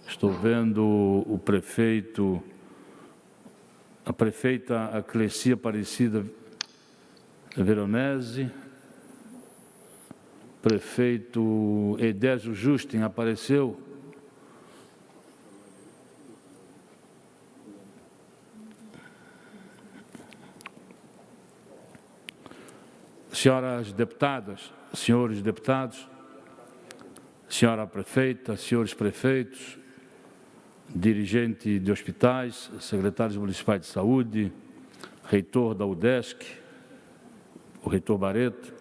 Estou vendo o prefeito, a prefeita Cleci Aparecida Veronese, prefeito Edésio Justin apareceu. Senhoras deputadas, senhores deputados, senhora prefeita, senhores prefeitos, dirigente de hospitais, secretários municipais de saúde, reitor da UDESC, o reitor Barreto.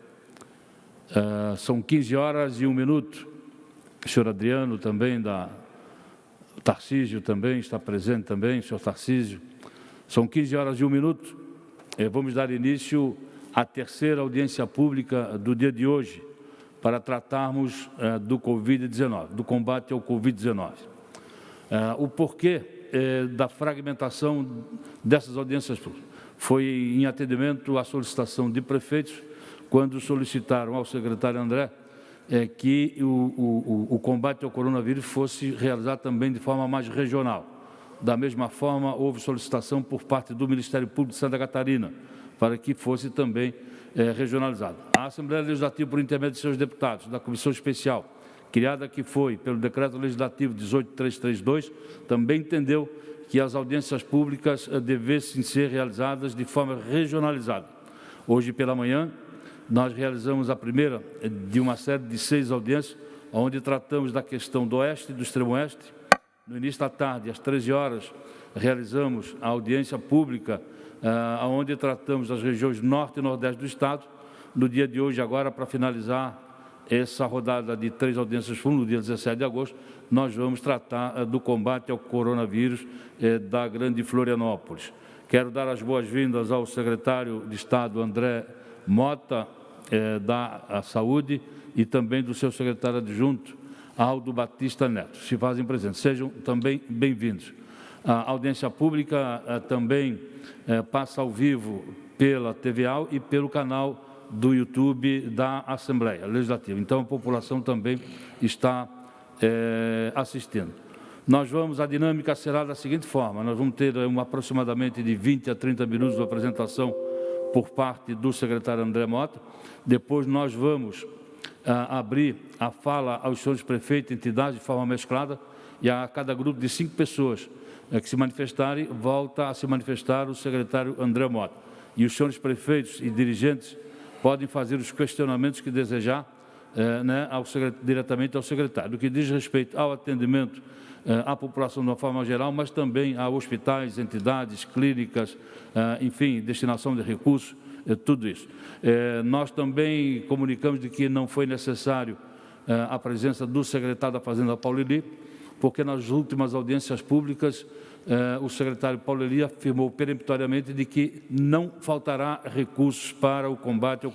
São 15 horas e 1 minuto. O senhor Adriano também, o Tarcísio também está presente também, o senhor Tarcísio. São 15 horas e 1 minuto. Vamos dar início à terceira audiência pública do dia de hoje, para tratarmos do Covid-19, do combate ao Covid-19. O porquê da fragmentação dessas audiências públicas foi em atendimento à solicitação de prefeitos, quando solicitaram ao secretário André que o combate ao coronavírus fosse realizado também de forma mais regional. Da mesma forma, houve solicitação por parte do Ministério Público de Santa Catarina, para que fosse também regionalizado. A Assembleia Legislativa, por intermédio de seus deputados, da Comissão Especial, criada que foi pelo Decreto Legislativo 18332, também entendeu que as audiências públicas devessem ser realizadas de forma regionalizada. Hoje pela manhã, nós realizamos a primeira de uma série de 6 audiências, onde tratamos da questão do Oeste e do Extremo Oeste. No início da tarde, às 13 horas, realizamos a audiência pública, onde tratamos das regiões Norte e Nordeste do Estado. No dia de hoje, agora, para finalizar essa rodada de 3 audiências públicas, no dia 17 de agosto, nós vamos tratar do combate ao coronavírus da Grande Florianópolis. Quero dar as boas-vindas ao secretário de Estado, André Mota, da Saúde, e também do seu secretário adjunto, Aldo Batista Neto. Se fazem presentes. Sejam também bem-vindos. A audiência pública também passa ao vivo pela TVA e pelo canal do YouTube da Assembleia Legislativa. Então, a população também está assistindo. A dinâmica será da seguinte forma: nós vamos ter aproximadamente de 20 a 30 minutos de apresentação por parte do secretário André Mota. Depois nós vamos abrir a fala aos senhores prefeitos e entidades de forma mesclada, e a cada grupo de 5 pessoas que se manifestarem, volta a se manifestar o secretário André Mota. E os senhores prefeitos e dirigentes podem fazer os questionamentos que desejar diretamente ao secretário. Do que diz respeito ao atendimento à população de uma forma geral, mas também a hospitais, entidades, clínicas, enfim, destinação de recursos, tudo isso. Nós também comunicamos de que não foi necessário a presença do secretário da Fazenda, Paulo Eli, porque nas últimas audiências públicas o secretário Paulo Eli afirmou peremptoriamente de que não faltará recursos para o combate ao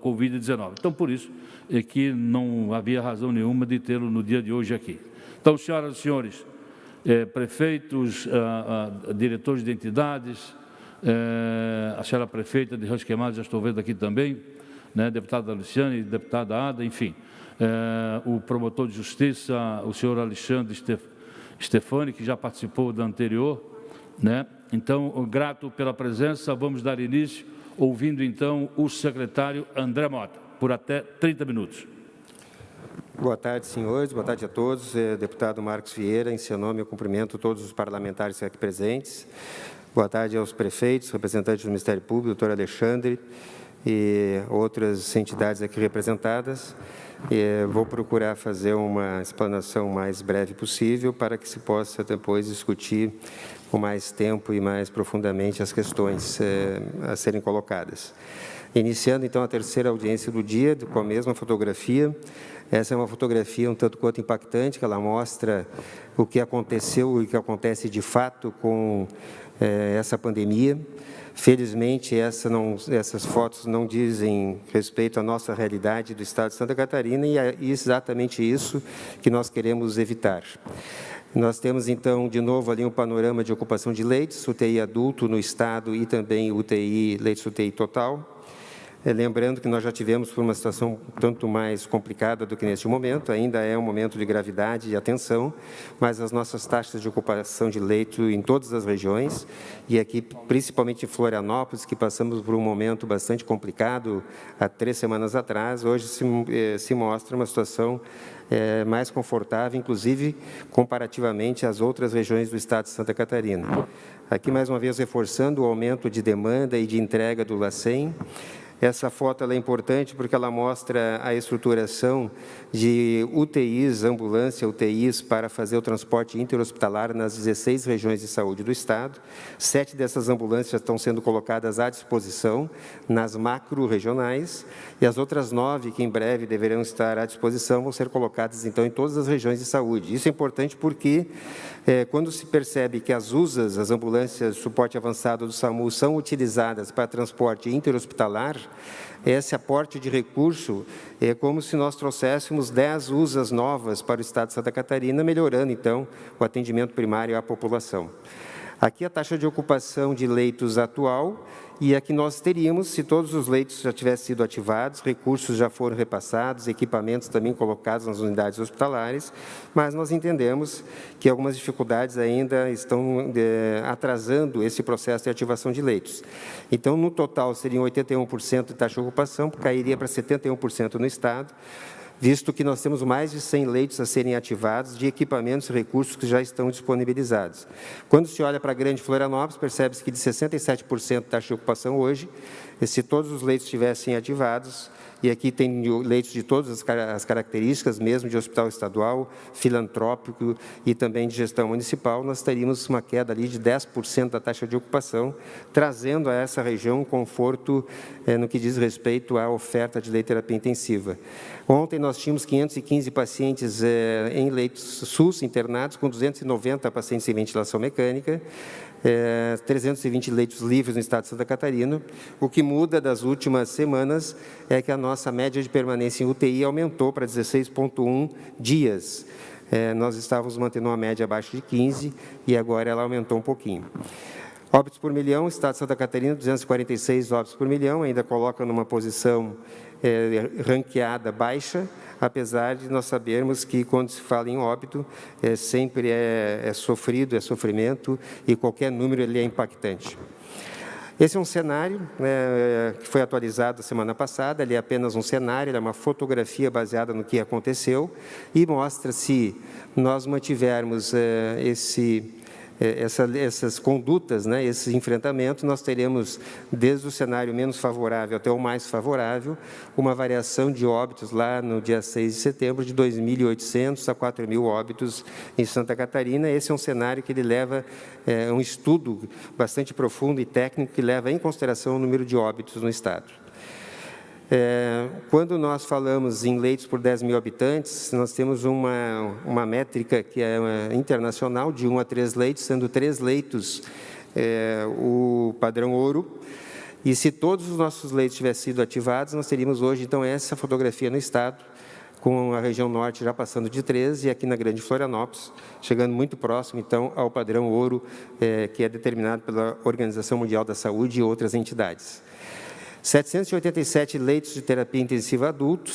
Covid-19. Então, por isso é que não havia razão nenhuma de tê-lo no dia de hoje aqui. Então, senhoras e senhores, prefeitos, diretores de entidades, a senhora prefeita de Rancho Queimado, já estou vendo aqui também, deputada Luciane, deputada Ada, enfim, o promotor de justiça, o senhor Alexandre Stefani, que já participou da anterior, Então, grato pela presença, vamos dar início, ouvindo então o secretário André Mota, por até 30 minutos. Boa tarde, senhores, boa tarde a todos. Deputado Marcos Vieira, em seu nome eu cumprimento todos os parlamentares aqui presentes. Boa tarde aos prefeitos, representantes do Ministério Público, doutor Alexandre, e outras entidades aqui representadas. Vou procurar fazer uma explanação mais breve possível para que se possa depois discutir com mais tempo e mais profundamente as questões a serem colocadas. Iniciando, então, a terceira audiência do dia, com a mesma fotografia. Essa é uma fotografia um tanto quanto impactante, que ela mostra o que aconteceu e o que acontece de fato com essa pandemia. Felizmente, essas fotos não dizem respeito à nossa realidade do Estado de Santa Catarina, e é exatamente isso que nós queremos evitar. Nós temos, então, de novo ali um panorama de ocupação de leitos, UTI adulto no Estado e também UTI, leitos UTI total. Lembrando que nós já tivemos por uma situação tanto mais complicada do que neste momento, ainda é um momento de gravidade e atenção, mas as nossas taxas de ocupação de leito em todas as regiões, e aqui principalmente em Florianópolis, que passamos por um momento bastante complicado há 3 semanas atrás, hoje se mostra uma situação mais confortável, inclusive comparativamente às outras regiões do estado de Santa Catarina. Aqui, mais uma vez, reforçando o aumento de demanda e de entrega do LACEN. Essa foto ela é importante porque ela mostra a estruturação de UTIs, ambulância, UTIs, para fazer o transporte interhospitalar nas 16 regiões de saúde do Estado. 7 dessas ambulâncias estão sendo colocadas à disposição nas macro-regionais, e as outras 9, que em breve deverão estar à disposição, vão ser colocadas, então, em todas as regiões de saúde. Isso é importante porque, quando se percebe que as USAs, as ambulâncias de suporte avançado do SAMU, são utilizadas para transporte interhospitalar, esse aporte de recurso é como se nós trouxéssemos 10 USAs novas para o estado de Santa Catarina, melhorando, então, o atendimento primário à população. Aqui a taxa de ocupação de leitos atual, e aqui nós teríamos, se todos os leitos já tivessem sido ativados, recursos já foram repassados, equipamentos também colocados nas unidades hospitalares, mas nós entendemos que algumas dificuldades ainda estão atrasando esse processo de ativação de leitos. Então, no total, seriam 81% de taxa de ocupação, cairia para 71% no estado, visto que nós temos mais de 100 leitos a serem ativados de equipamentos e recursos que já estão disponibilizados. Quando se olha para a Grande Florianópolis, percebe-se que de 67% de taxa de ocupação hoje, se todos os leitos estivessem ativados, e aqui tem leitos de todas as características, mesmo de hospital estadual, filantrópico e também de gestão municipal, nós teríamos uma queda ali de 10% da taxa de ocupação, trazendo a essa região um conforto no que diz respeito à oferta de leito de terapia intensiva. Ontem nós tínhamos 515 pacientes em leitos SUS internados, com 290 pacientes em ventilação mecânica, 320 leitos livres no estado de Santa Catarina. O que muda das últimas semanas é que a nossa média de permanência em UTI aumentou para 16,1 dias. Nós estávamos mantendo uma média abaixo de 15 e agora ela aumentou um pouquinho. Óbitos por milhão, estado de Santa Catarina, 246 óbitos por milhão, ainda coloca numa posição ranqueada baixa, apesar de nós sabermos que, quando se fala em óbito, sempre é sofrido, é sofrimento, e qualquer número ele é impactante. Esse é um cenário que foi atualizado semana passada, ele é apenas um cenário, ele é uma fotografia baseada no que aconteceu, e mostra se nós mantivermos essas condutas, esse enfrentamento, nós teremos, desde o cenário menos favorável até o mais favorável, uma variação de óbitos lá no dia 6 de setembro de 2.800 a 4.000 óbitos em Santa Catarina. Esse é um cenário que ele leva um estudo bastante profundo e técnico que leva em consideração o número de óbitos no estado. Quando nós falamos em leitos por 10 mil habitantes, nós temos uma métrica que é internacional, de 1 a 3 leitos, sendo 3 leitos o padrão ouro. E se todos os nossos leitos tivessem sido ativados, nós teríamos hoje, então, essa fotografia no estado, com a região norte já passando de 13, e aqui na Grande Florianópolis, chegando muito próximo, então, ao padrão ouro, que é determinado pela Organização Mundial da Saúde e outras entidades. 787 leitos de terapia intensiva adulto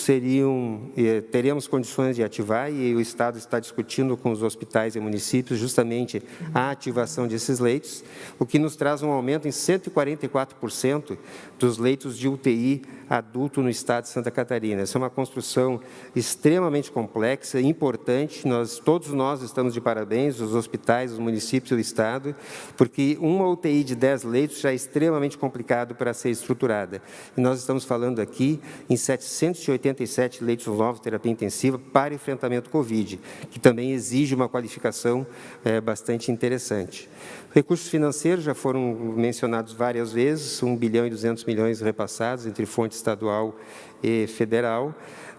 teríamos condições de ativar, e o Estado está discutindo com os hospitais e municípios justamente a ativação desses leitos, o que nos traz um aumento em 144% dos leitos de UTI adulto no estado de Santa Catarina. Essa é uma construção extremamente complexa, importante, todos nós estamos de parabéns, os hospitais, os municípios e o Estado, porque uma UTI de 10 leitos já é extremamente complicado para ser estruturada. E nós estamos falando aqui em 787 leitos novos de terapia intensiva para enfrentamento Covid, que também exige uma qualificação bastante interessante. Recursos financeiros já foram mencionados várias vezes, 1 bilhão e 200 milhões repassados entre fonte estadual e federal.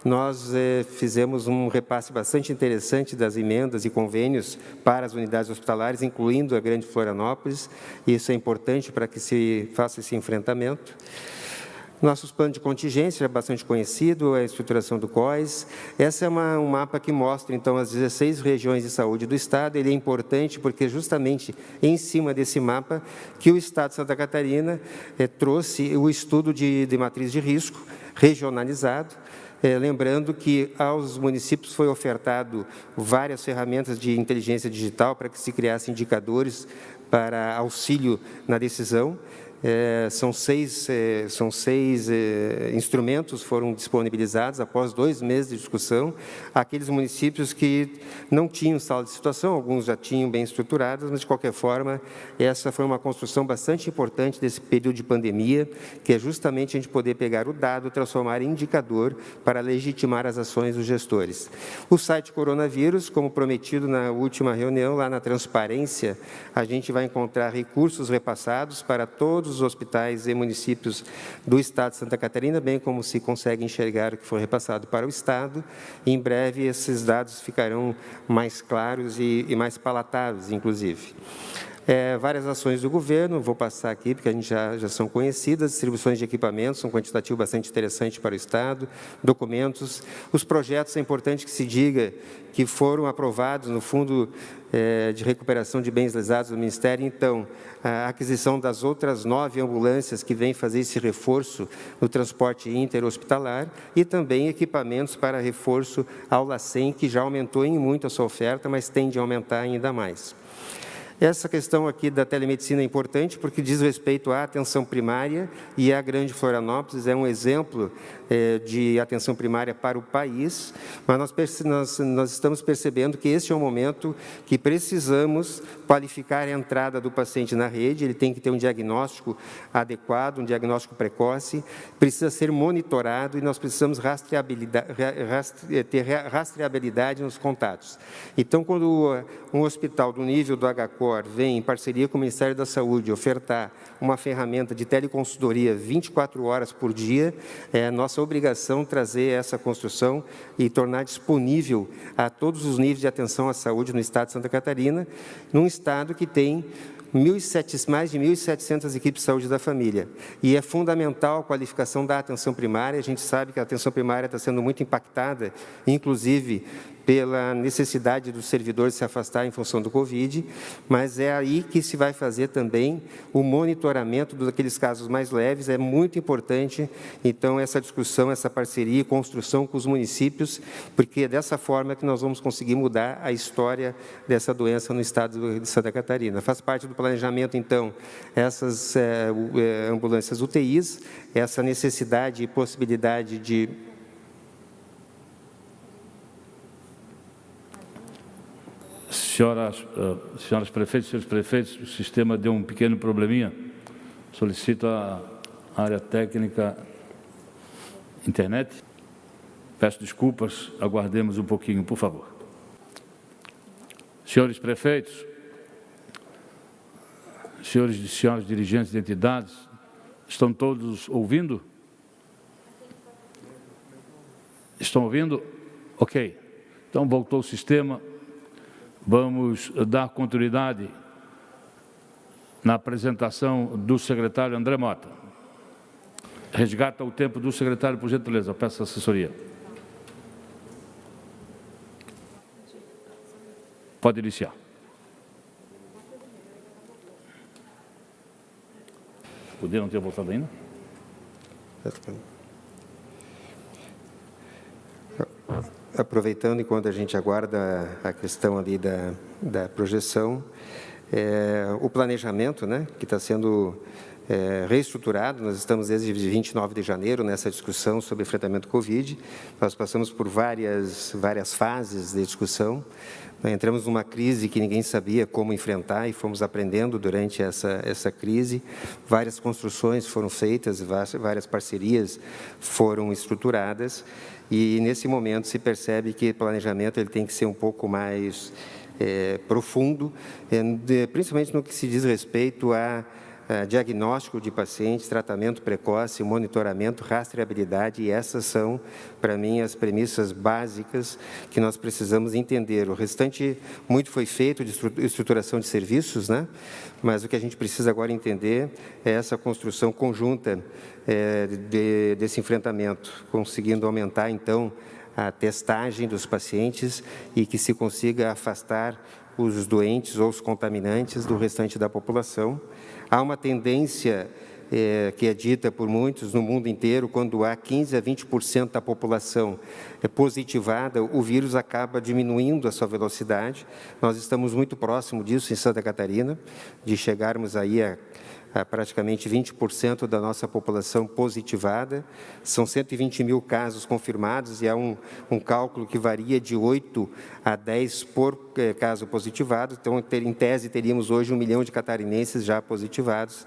Nós fizemos um repasse bastante interessante das emendas e convênios para as unidades hospitalares, incluindo a Grande Florianópolis, e isso é importante para que se faça esse enfrentamento. Nossos planos de contingência é bastante conhecido, a estruturação do COIS. Esse é um mapa que mostra, então, as 16 regiões de saúde do Estado. Ele é importante porque, justamente, em cima desse mapa, que o Estado de Santa Catarina trouxe o estudo de matriz de risco regionalizado. Lembrando que aos municípios foi ofertado várias ferramentas de inteligência digital para que se criassem indicadores para auxílio na decisão. São seis instrumentos foram disponibilizados após 2 meses de discussão. Aqueles municípios que não tinham sala de situação, alguns já tinham bem estruturadas, mas, de qualquer forma, essa foi uma construção bastante importante desse período de pandemia, que é justamente a gente poder pegar o dado, transformar em indicador para legitimar as ações dos gestores. O site Coronavírus, como prometido na última reunião, lá na transparência, a gente vai encontrar recursos repassados para todos os hospitais e municípios do Estado de Santa Catarina, bem como se consegue enxergar o que foi repassado para o Estado. Em breve, esses dados ficarão mais claros e mais palatáveis, inclusive. Várias ações do governo, vou passar aqui, porque a gente já são conhecidas, distribuições de equipamentos, um quantitativo bastante interessante para o Estado, documentos. Os projetos, é importante que se diga que foram aprovados no Fundo de Recuperação de Bens Lesados do Ministério. Então, a aquisição das outras 9 ambulâncias que vêm fazer esse reforço no transporte interhospitalar e também equipamentos para reforço ao LACEN, que já aumentou em muito a sua oferta, mas tende a aumentar ainda mais. Essa questão aqui da telemedicina é importante porque diz respeito à atenção primária e a Grande Florianópolis é um exemplo de atenção primária para o país, mas nós estamos percebendo que este é um momento que precisamos qualificar a entrada do paciente na rede, ele tem que ter um diagnóstico adequado, um diagnóstico precoce, precisa ser monitorado e nós precisamos ter rastreabilidade nos contatos. Então, quando um hospital do nível do HCOR vem, em parceria com o Ministério da Saúde, ofertar uma ferramenta de teleconsultoria 24 horas por dia, é nossa obrigação trazer essa construção e tornar disponível a todos os níveis de atenção à saúde no Estado de Santa Catarina, num Estado que tem mais de 1.700 equipes de saúde da família. E é fundamental a qualificação da atenção primária. A gente sabe que a atenção primária está sendo muito impactada, inclusive pela necessidade dos servidores se afastar em função do Covid, mas é aí que se vai fazer também o monitoramento daqueles casos mais leves, é muito importante, então, essa discussão, essa parceria e construção com os municípios, porque é dessa forma que nós vamos conseguir mudar a história dessa doença no Estado de Santa Catarina. Faz parte do planejamento, então, essas ambulâncias UTIs, essa necessidade e possibilidade de... Senhoras prefeitas, senhores prefeitos, o sistema deu um pequeno probleminha. Solicito a área técnica internet. Peço desculpas, aguardemos um pouquinho, por favor. Senhores prefeitos, senhores e senhoras dirigentes de entidades, estão todos ouvindo? Estão ouvindo? Ok. Então, voltou o sistema. Vamos dar continuidade na apresentação do secretário André Mota. Resgata o tempo do secretário, por gentileza. Peço a assessoria. Pode iniciar. Podia não ter voltado ainda? Aproveitando, enquanto a gente aguarda a questão ali da projeção, o planejamento, né, que está sendo reestruturado, nós estamos desde 29 de janeiro nessa discussão sobre enfrentamento Covid, nós passamos por várias fases de discussão, entramos numa crise que ninguém sabia como enfrentar e fomos aprendendo durante essa crise, várias construções foram feitas, várias parcerias foram estruturadas, e nesse momento se percebe que o planejamento ele tem que ser um pouco mais profundo, principalmente no que se diz respeito diagnóstico de pacientes, tratamento precoce, monitoramento, rastreabilidade, e essas são, para mim, as premissas básicas que nós precisamos entender. O restante, muito foi feito de estruturação de serviços, né? Mas o que a gente precisa agora entender é essa construção conjunta desse enfrentamento, conseguindo aumentar, então, a testagem dos pacientes e que se consiga afastar os doentes ou os contaminantes do restante da população. Há uma tendência que é dita por muitos no mundo inteiro, quando há 15% a 20% da população positivada, o vírus acaba diminuindo a sua velocidade. Nós estamos muito próximo disso em Santa Catarina, de chegarmos aí a praticamente 20% da nossa população positivada. São 120 mil casos confirmados e há um cálculo que varia de 8 a 10 por caso positivado. Então, em tese, teríamos hoje 1 milhão de catarinenses já positivados,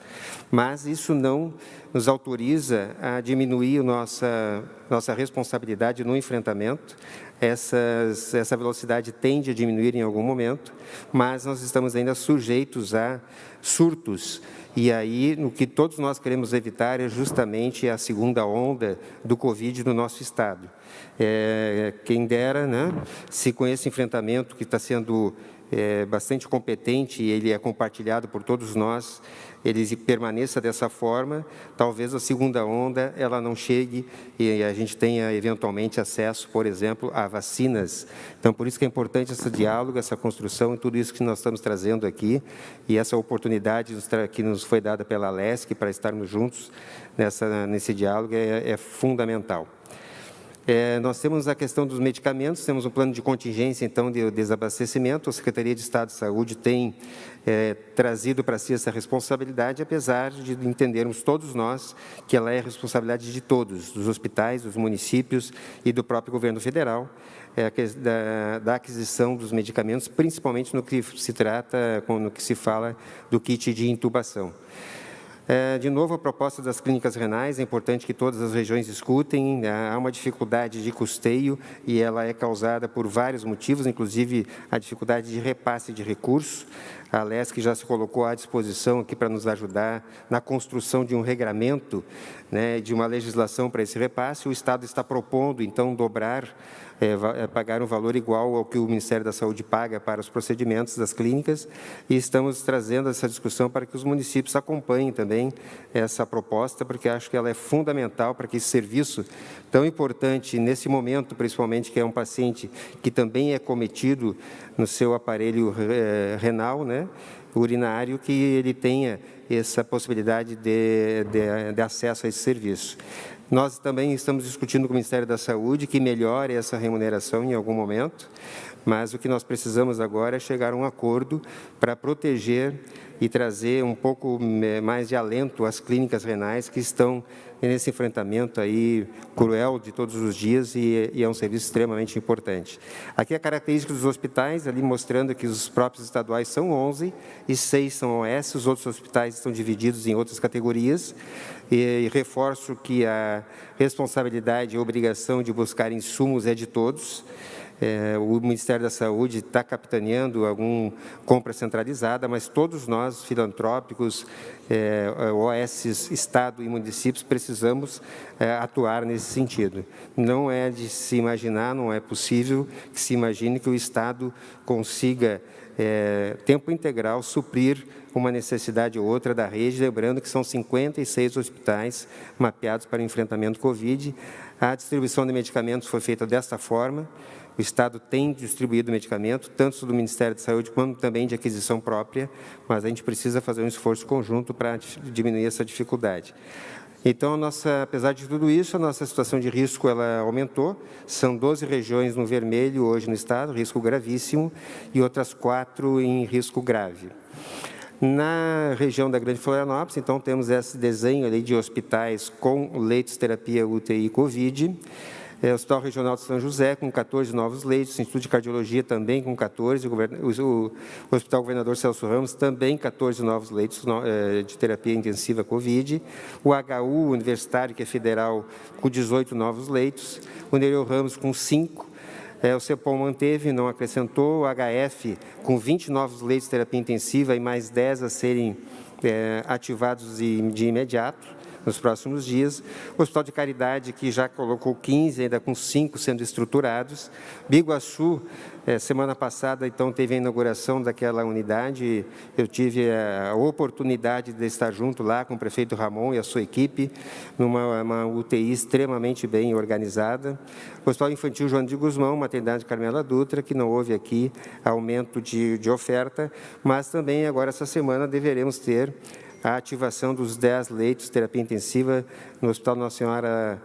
mas isso não nos autoriza a diminuir nossa responsabilidade no enfrentamento. Essa velocidade tende a diminuir em algum momento, mas nós estamos ainda sujeitos a surtos. E aí, o que todos nós queremos evitar é justamente a segunda onda do Covid no nosso Estado. Quem dera, né, se com esse enfrentamento que está sendo bastante competente e ele é compartilhado por todos nós, ele permaneça dessa forma, talvez a segunda onda ela não chegue e a gente tenha eventualmente acesso, por exemplo, a vacinas. Então, por isso que é importante esse diálogo, essa construção e tudo isso que nós estamos trazendo aqui, e essa oportunidade que nos foi dada pela Alesc para estarmos juntos nesse diálogo é fundamental. Nós temos a questão dos medicamentos, temos um plano de contingência, então, de desabastecimento. A Secretaria de Estado de Saúde tem trazido para si essa responsabilidade, apesar de entendermos todos nós que ela é responsabilidade de todos, dos hospitais, dos municípios e do próprio governo federal, da aquisição dos medicamentos, principalmente no que se trata, no que se fala do kit de intubação. De novo, a proposta das clínicas renais, é importante que todas as regiões escutem. Há uma dificuldade de custeio e ela é causada por vários motivos, inclusive a dificuldade de repasse de recursos. A Alesc já se colocou à disposição aqui para nos ajudar na construção de um regramento, né, de uma legislação para esse repasse. O Estado está propondo, então, pagar um valor igual ao que o Ministério da Saúde paga para os procedimentos das clínicas, e estamos trazendo essa discussão para que os municípios acompanhem também essa proposta, porque acho que ela é fundamental para que esse serviço tão importante, nesse momento, principalmente, que é um paciente que também é cometido no seu aparelho renal, né, urinário, que ele tenha essa possibilidade de acesso a esse serviço. Nós também estamos discutindo com o Ministério da Saúde que melhore essa remuneração em algum momento, mas o que nós precisamos agora é chegar a um acordo para proteger e trazer um pouco mais de alento às clínicas renais que estão nesse enfrentamento aí cruel de todos os dias e é um serviço extremamente importante. Aqui a característica dos hospitais, ali mostrando que os próprios estaduais são 11 e 6 são OS, os outros hospitais estão divididos em outras categorias, e reforço que a responsabilidade e a obrigação de buscar insumos é de todos. O Ministério da Saúde está capitaneando alguma compra centralizada, mas todos nós, filantrópicos, OS, Estado e municípios, precisamos atuar nesse sentido. Não é de se imaginar, não é possível que se imagine que o Estado consiga, tempo integral, suprir uma necessidade ou outra da rede, lembrando que são 56 hospitais mapeados para o enfrentamento Covid. A distribuição de medicamentos foi feita desta forma. O Estado tem distribuído medicamento, tanto do Ministério da Saúde quanto também de aquisição própria, mas a gente precisa fazer um esforço conjunto para diminuir essa dificuldade. Então, apesar de tudo isso, a nossa situação de risco ela aumentou. São 12 regiões no vermelho hoje no Estado, risco gravíssimo, e outras 4 em risco grave. Na região da Grande Florianópolis, então, temos esse desenho ali de hospitais com leitos de terapia UTI Covid. O Hospital Regional de São José, com 14 novos leitos, o Instituto de Cardiologia também com 14, o Hospital Governador Celso Ramos também 14 novos leitos de terapia intensiva Covid, o HU Universitário, que é federal, com 18 novos leitos, o Nereu Ramos com 5, O CEPOM manteve, não acrescentou, o HF com 20 novos leitos de terapia intensiva e mais 10 a serem ativados de imediato, nos próximos dias. O Hospital de Caridade, que já colocou 15, ainda com 5 sendo estruturados. Biguaçu, semana passada, então, teve a inauguração daquela unidade. Eu tive a oportunidade de estar junto lá com o prefeito Ramon e a sua equipe, numa UTI extremamente bem organizada. O Hospital Infantil João de Guzmão, maternidade Carmela Dutra, que não houve aqui aumento de oferta, mas também agora, essa semana, deveremos ter a ativação dos 10 leitos de terapia intensiva no Hospital Nossa Senhora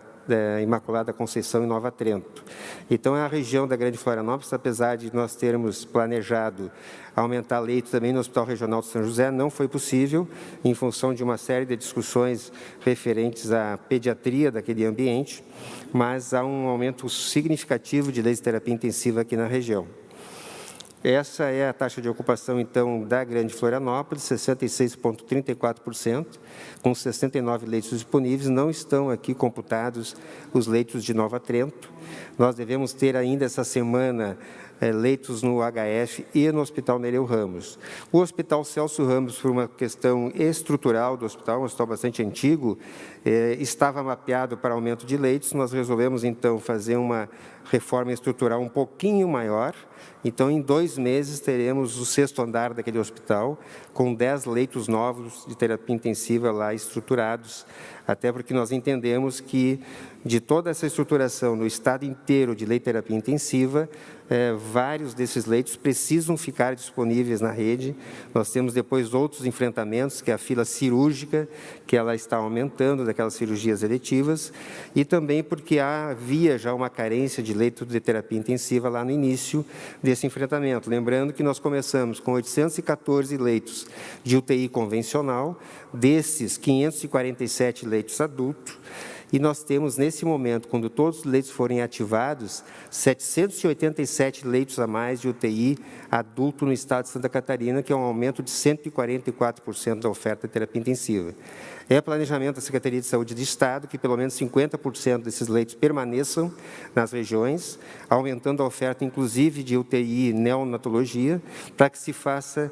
Imaculada Conceição, em Nova Trento. Então, a região da Grande Florianópolis, apesar de nós termos planejado aumentar leitos também no Hospital Regional de São José, não foi possível, em função de uma série de discussões referentes à pediatria daquele ambiente, mas há um aumento significativo de leitos de terapia intensiva aqui na região. Essa é a taxa de ocupação, então, da Grande Florianópolis, 66,34%, com 69 leitos disponíveis. Não estão aqui computados os leitos de Nova Trento. Nós devemos ter ainda essa semana leitos no HF e no Hospital Nereu Ramos. O Hospital Celso Ramos, por uma questão estrutural do hospital, um hospital bastante antigo, estava mapeado para aumento de leitos. Nós resolvemos, então, fazer uma reforma estrutural um pouquinho maior. Então, em 2 meses, teremos o 6º andar daquele hospital, com 10 leitos novos de terapia intensiva lá estruturados, até porque nós entendemos que, de toda essa estruturação no estado inteiro de leito de terapia intensiva, vários desses leitos precisam ficar disponíveis na rede. Nós temos depois outros enfrentamentos, que é a fila cirúrgica, que ela está aumentando, daquelas cirurgias eletivas, e também porque havia já uma carência de leito de terapia intensiva lá no início desse enfrentamento. Lembrando que nós começamos com 814 leitos de UTI convencional, desses 547 leitos adultos, e nós temos, nesse momento, quando todos os leitos forem ativados, 787 leitos a mais de UTI adulto no estado de Santa Catarina, que é um aumento de 144% da oferta de terapia intensiva. É planejamento da Secretaria de Saúde do Estado que pelo menos 50% desses leitos permaneçam nas regiões, aumentando a oferta, inclusive, de UTI e neonatologia, para que se faça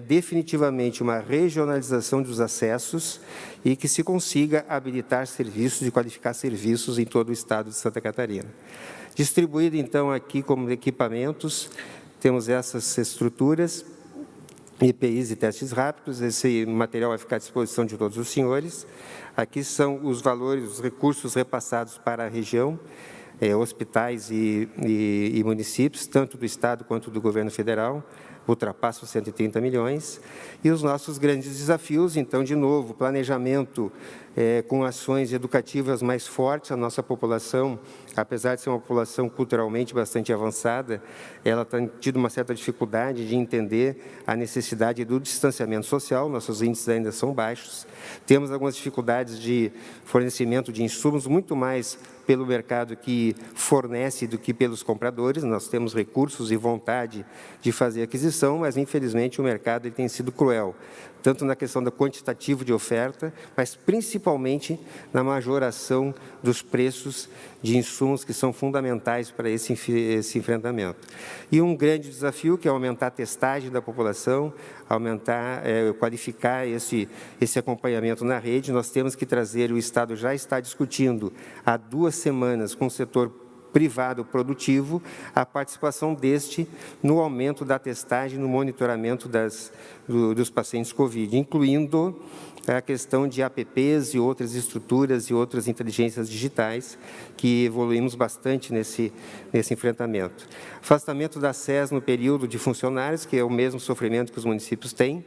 definitivamente uma regionalização dos acessos e que se consiga habilitar serviços e qualificar serviços em todo o estado de Santa Catarina. Distribuído, então, aqui como equipamentos, temos essas estruturas, EPIs e testes rápidos. Esse material vai ficar à disposição de todos os senhores. Aqui são os valores, os recursos repassados para a região, hospitais e municípios, tanto do Estado quanto do governo federal, ultrapassam 130 milhões. E os nossos grandes desafios, então, de novo, planejamento com ações educativas mais fortes. A nossa população, apesar de ser uma população culturalmente bastante avançada, ela tem tido uma certa dificuldade de entender a necessidade do distanciamento social. Nossos índices ainda são baixos. Temos algumas dificuldades de fornecimento de insumos, muito mais pelo mercado que fornece do que pelos compradores. Nós temos recursos e vontade de fazer aquisição, mas, infelizmente, o mercado tem sido cruel, tanto na questão do quantitativo de oferta, mas principalmente na majoração dos preços de insumos que são fundamentais para esse enfrentamento. E um grande desafio, que é aumentar a testagem da população, qualificar esse acompanhamento na rede. Nós temos que trazer, o Estado já está discutindo há 2 semanas com o setor privado produtivo, a participação deste no aumento da testagem, no monitoramento dos pacientes COVID, incluindo a questão de APPs e outras estruturas e outras inteligências digitais, que evoluímos bastante nesse enfrentamento. Afastamento da SES no período de funcionários, que é o mesmo sofrimento que os municípios têm.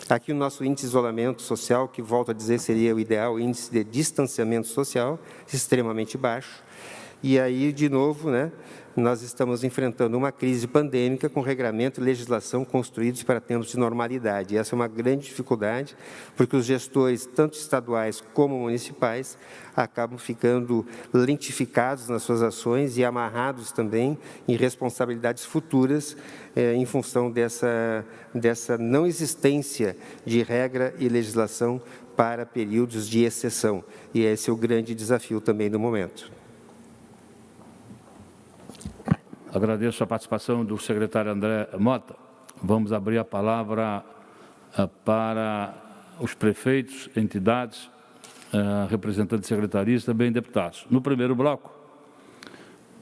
Aqui o nosso índice de isolamento social, que, volto a dizer, seria o ideal, índice de distanciamento social, extremamente baixo. E aí, de novo, nós estamos enfrentando uma crise pandêmica com regramento e legislação construídos para tempos de normalidade. E essa é uma grande dificuldade, porque os gestores, tanto estaduais como municipais, acabam ficando lentificados nas suas ações e amarrados também em responsabilidades futuras em função dessa não existência de regra e legislação para períodos de exceção. E esse é o grande desafio também do momento. Agradeço a participação do secretário André Mota. Vamos abrir a palavra para os prefeitos, entidades, representantes secretaristas, também deputados. No primeiro bloco,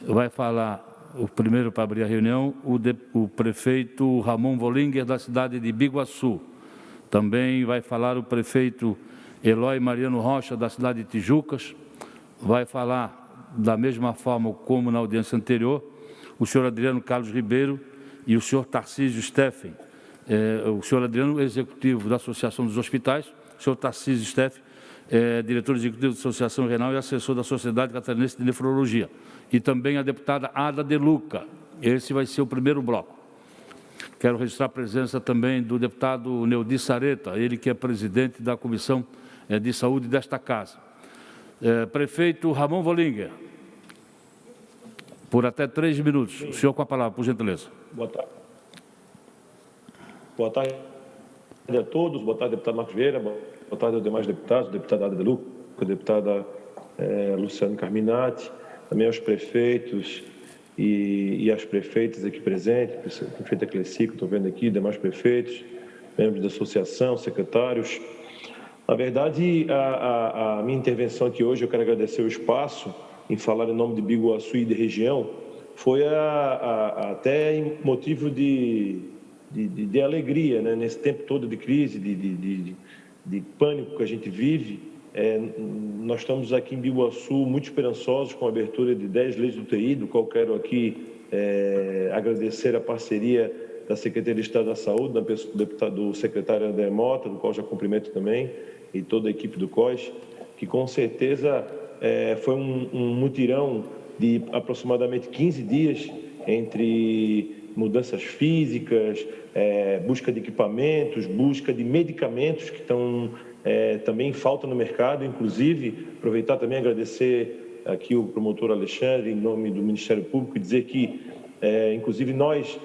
vai falar, o primeiro para abrir a reunião, o prefeito Ramon Vollinger, da cidade de Biguaçu. Também vai falar o prefeito Eloy Mariano Rocha, da cidade de Tijucas. Vai falar, da mesma forma como na audiência anterior, o senhor Adriano Carlos Ribeiro e o senhor Tarcísio Steffen. O senhor Adriano, executivo da Associação dos Hospitais, o senhor Tarcísio Steffen, diretor executivo da Associação Renal e assessor da Sociedade Catarinense de Nefrologia. E também a deputada Ada De Luca. Esse vai ser o primeiro bloco. Quero registrar a presença também do deputado Neudi Sareta, ele que é presidente da Comissão de Saúde desta Casa. Prefeito Ramon Vollinger, por até 3 minutos. Sim. O senhor com a palavra, por gentileza. Boa tarde. Boa tarde a todos. Boa tarde, deputado Marcos Vieira. Boa tarde aos demais deputados, deputada Ada De Luca, deputada Luciano Carminati, também aos prefeitos e às prefeitas aqui presentes, a prefeita Clecico, estou vendo aqui, demais prefeitos, membros da associação, secretários. Na verdade, a minha intervenção aqui hoje, eu quero agradecer o espaço em falar em nome de Biguaçu e de região, foi até motivo de alegria, né? Nesse tempo todo de crise, de pânico que a gente vive. Nós estamos aqui em Biguaçu muito esperançosos com a abertura de 10 leitos de UTI, do qual quero aqui agradecer a parceria da Secretaria de Estado da Saúde, do secretário André Mota, do qual já cumprimento também, e toda a equipe do COS, que com certeza foi um mutirão de aproximadamente 15 dias entre mudanças físicas, busca de equipamentos, busca de medicamentos que estão também em falta no mercado. Inclusive, aproveitar também e agradecer aqui o promotor Alexandre, em nome do Ministério Público, e dizer que, inclusive, nós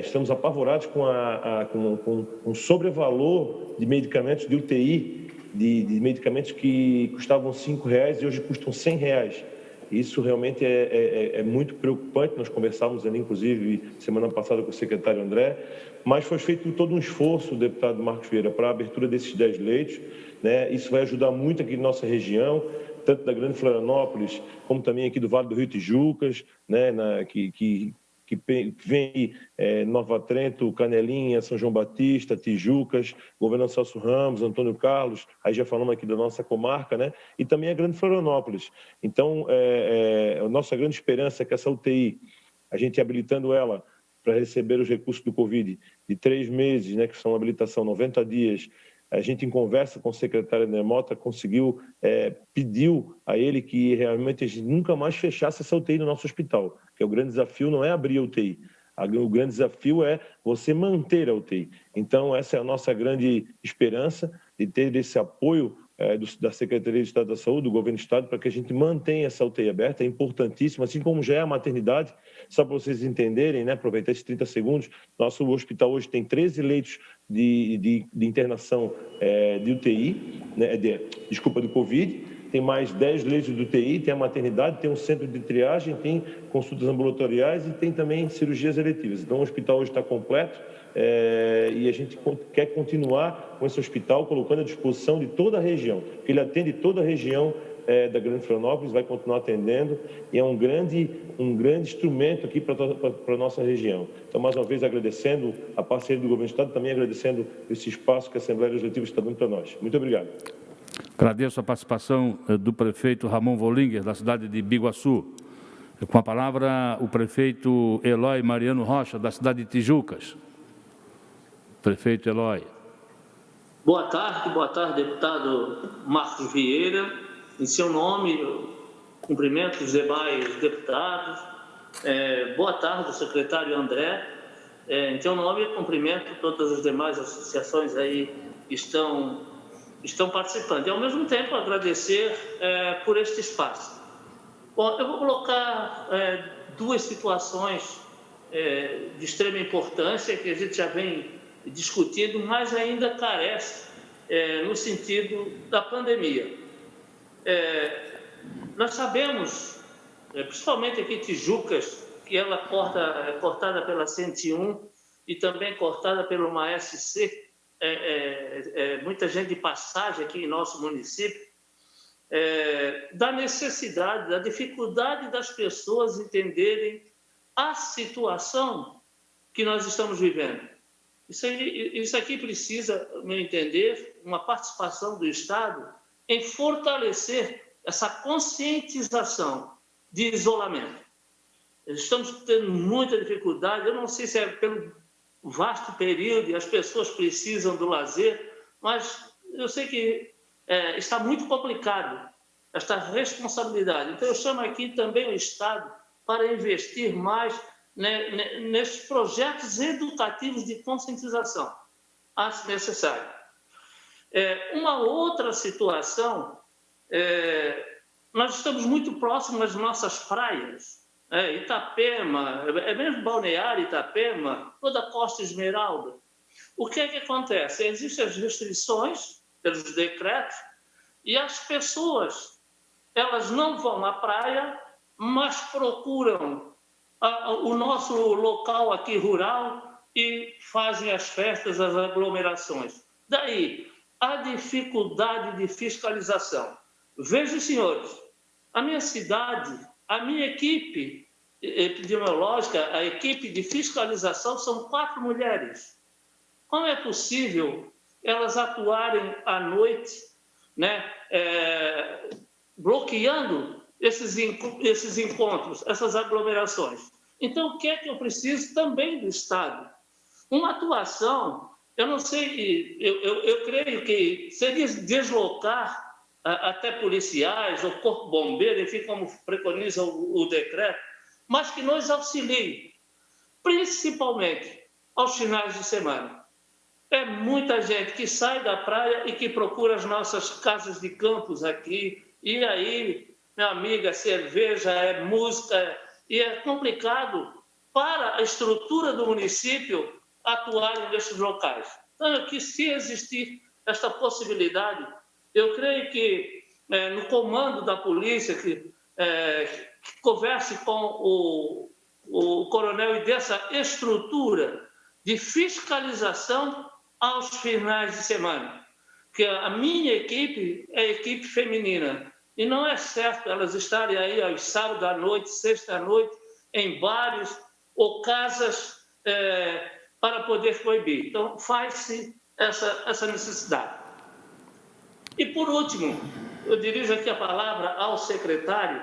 estamos apavorados com um sobrevalor de medicamentos de UTI, de medicamentos que custavam R$5 e hoje custam R$100. Isso realmente é muito preocupante. Nós conversávamos ali, inclusive, semana passada com o secretário André, mas foi feito todo um esforço, deputado Marcos Vieira, para a abertura desses 10 leitos, né? Isso vai ajudar muito aqui na nossa região, tanto da Grande Florianópolis, como também aqui do Vale do Rio Tijucas, né? Que vem Nova Trento, Canelinha, São João Batista, Tijucas, Governador Celso Ramos, Antônio Carlos, aí já falamos aqui da nossa comarca, né? E também a Grande Florianópolis. Então, a nossa grande esperança é que essa UTI, a gente habilitando ela para receber os recursos do Covid de 3 meses, né, que são habilitação 90 dias, a gente, em conversa com o secretário André Mota, pediu a ele que realmente a gente nunca mais fechasse essa UTI no nosso hospital, porque o grande desafio não é abrir a UTI, o grande desafio é você manter a UTI. Então, essa é a nossa grande esperança, de ter esse apoio da Secretaria de Estado da Saúde, do Governo do Estado, para que a gente mantenha essa UTI aberta. É importantíssimo, assim como já é a maternidade. Só para vocês entenderem, né, aproveitar esses 30 segundos, nosso hospital hoje tem 13 leitos de internação de UTI, né, do Covid, tem mais 10 leitos de UTI, tem a maternidade, tem um centro de triagem, tem consultas ambulatoriais e tem também cirurgias eletivas. Então, o hospital hoje está completo. E a gente quer continuar com esse hospital, colocando à disposição de toda a região, porque ele atende toda a região da Grande Florianópolis, vai continuar atendendo, e é um grande instrumento aqui para a nossa região. Então, mais uma vez, agradecendo a parceria do Governo do Estado, também agradecendo esse espaço que a Assembleia Legislativa está dando para nós. Muito obrigado. Agradeço a participação do prefeito Ramon Vollinger, da cidade de Biguaçu. Com a palavra, o prefeito Eloy Mariano Rocha, da cidade de Tijucas. Prefeito Eloy. Boa tarde, deputado Marcos Vieira. Em seu nome, eu cumprimento os demais deputados. Boa tarde, secretário André. Em seu nome, eu cumprimento todas as demais associações aí que estão participando. E, ao mesmo tempo, agradecer por este espaço. Bom, eu vou colocar 2 situações de extrema importância que a gente já vem discutindo, mas ainda carece no sentido da pandemia. Nós sabemos, principalmente aqui em Tijucas, que ela é cortada pela 101 e também cortada pelo MASC, muita gente de passagem aqui em nosso município, da necessidade, da dificuldade das pessoas entenderem a situação que nós estamos vivendo. Isso aqui precisa, no meu entender, uma participação do Estado em fortalecer essa conscientização de isolamento. Estamos tendo muita dificuldade, eu não sei se é pelo vasto período e as pessoas precisam do lazer, mas eu sei que está muito complicado esta responsabilidade. Então, eu chamo aqui também o Estado para investir mais nesses projetos educativos de conscientização, acho necessário. Uma outra situação, nós estamos muito próximos das nossas praias, Itapema, mesmo Balneário Itapema, toda a Costa Esmeralda. O que é que acontece? Existem as restrições pelos decretos e as pessoas, elas não vão à praia, mas procuram o nosso local aqui rural e fazem as festas, as aglomerações. Daí, a dificuldade de fiscalização. Vejam, senhores, a minha cidade, a minha equipe epidemiológica, a equipe de fiscalização são 4 mulheres. Como é possível elas atuarem à noite, bloqueando esses encontros, essas aglomerações? Então, o que é que eu preciso também do Estado? Uma atuação, eu não sei, eu creio que seria deslocar até policiais ou corpo bombeiro, enfim, como preconiza o decreto, mas que nos auxiliem, principalmente aos finais de semana. É muita gente que sai da praia e que procura as nossas casas de campos aqui, e aí, minha amiga, cerveja, música, e é complicado para a estrutura do município atuarem nesses locais. Então, que se existir esta possibilidade, eu creio que no comando da polícia, que converse com o coronel e dessa estrutura de fiscalização aos finais de semana. Porque a minha equipe é a equipe feminina. E não é certo elas estarem aí aos sábados à noite, sexta à noite, em bares ou casas para poder proibir. Então, faz-se essa necessidade. E, por último, eu dirijo aqui a palavra ao secretário.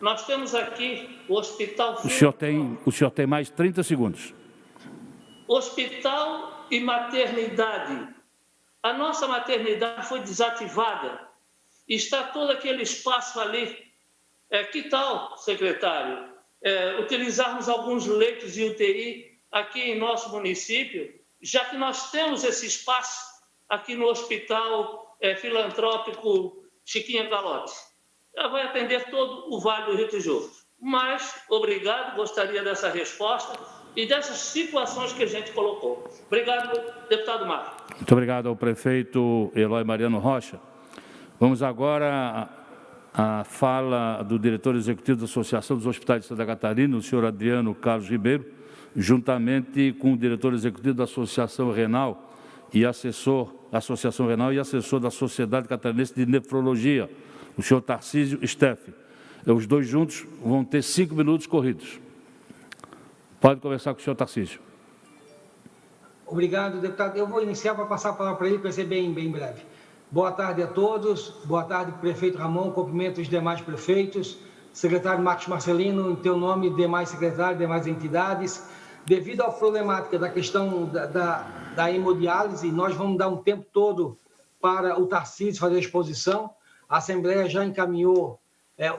Nós temos aqui o Hospital... O senhor tem mais 30 segundos. Hospital e maternidade. A nossa maternidade foi desativada. Está todo aquele espaço ali. Que tal, secretário, utilizarmos alguns leitos de UTI aqui em nosso município, já que nós temos esse espaço aqui no Hospital Filantrópico Chiquinha Galotti? Ela vai atender todo o Vale do Rio Tijuco. Mas, obrigado, gostaria dessa resposta e dessas situações que a gente colocou. Obrigado, deputado Marcos. Muito obrigado ao prefeito Eloy Mariano Rocha. Vamos agora à fala do diretor executivo da Associação dos Hospitais de Santa Catarina, o senhor Adriano Carlos Ribeiro, juntamente com o diretor executivo da Associação Renal e assessor da Sociedade Catarinense de Nefrologia, o senhor Tarcísio Steff. Os dois juntos vão ter 5 minutos corridos. Pode conversar com o senhor Tarcísio. Obrigado, deputado. Eu vou iniciar para passar a palavra para ele, para ser bem breve. Boa tarde a todos. Boa tarde, prefeito Ramon. Cumprimento os demais prefeitos. Secretário Marcos Marcelino, em teu nome, demais secretários, demais entidades. Devido à problemática da questão da hemodiálise, nós vamos dar um tempo todo para o Tarcísio fazer a exposição. A Assembleia já encaminhou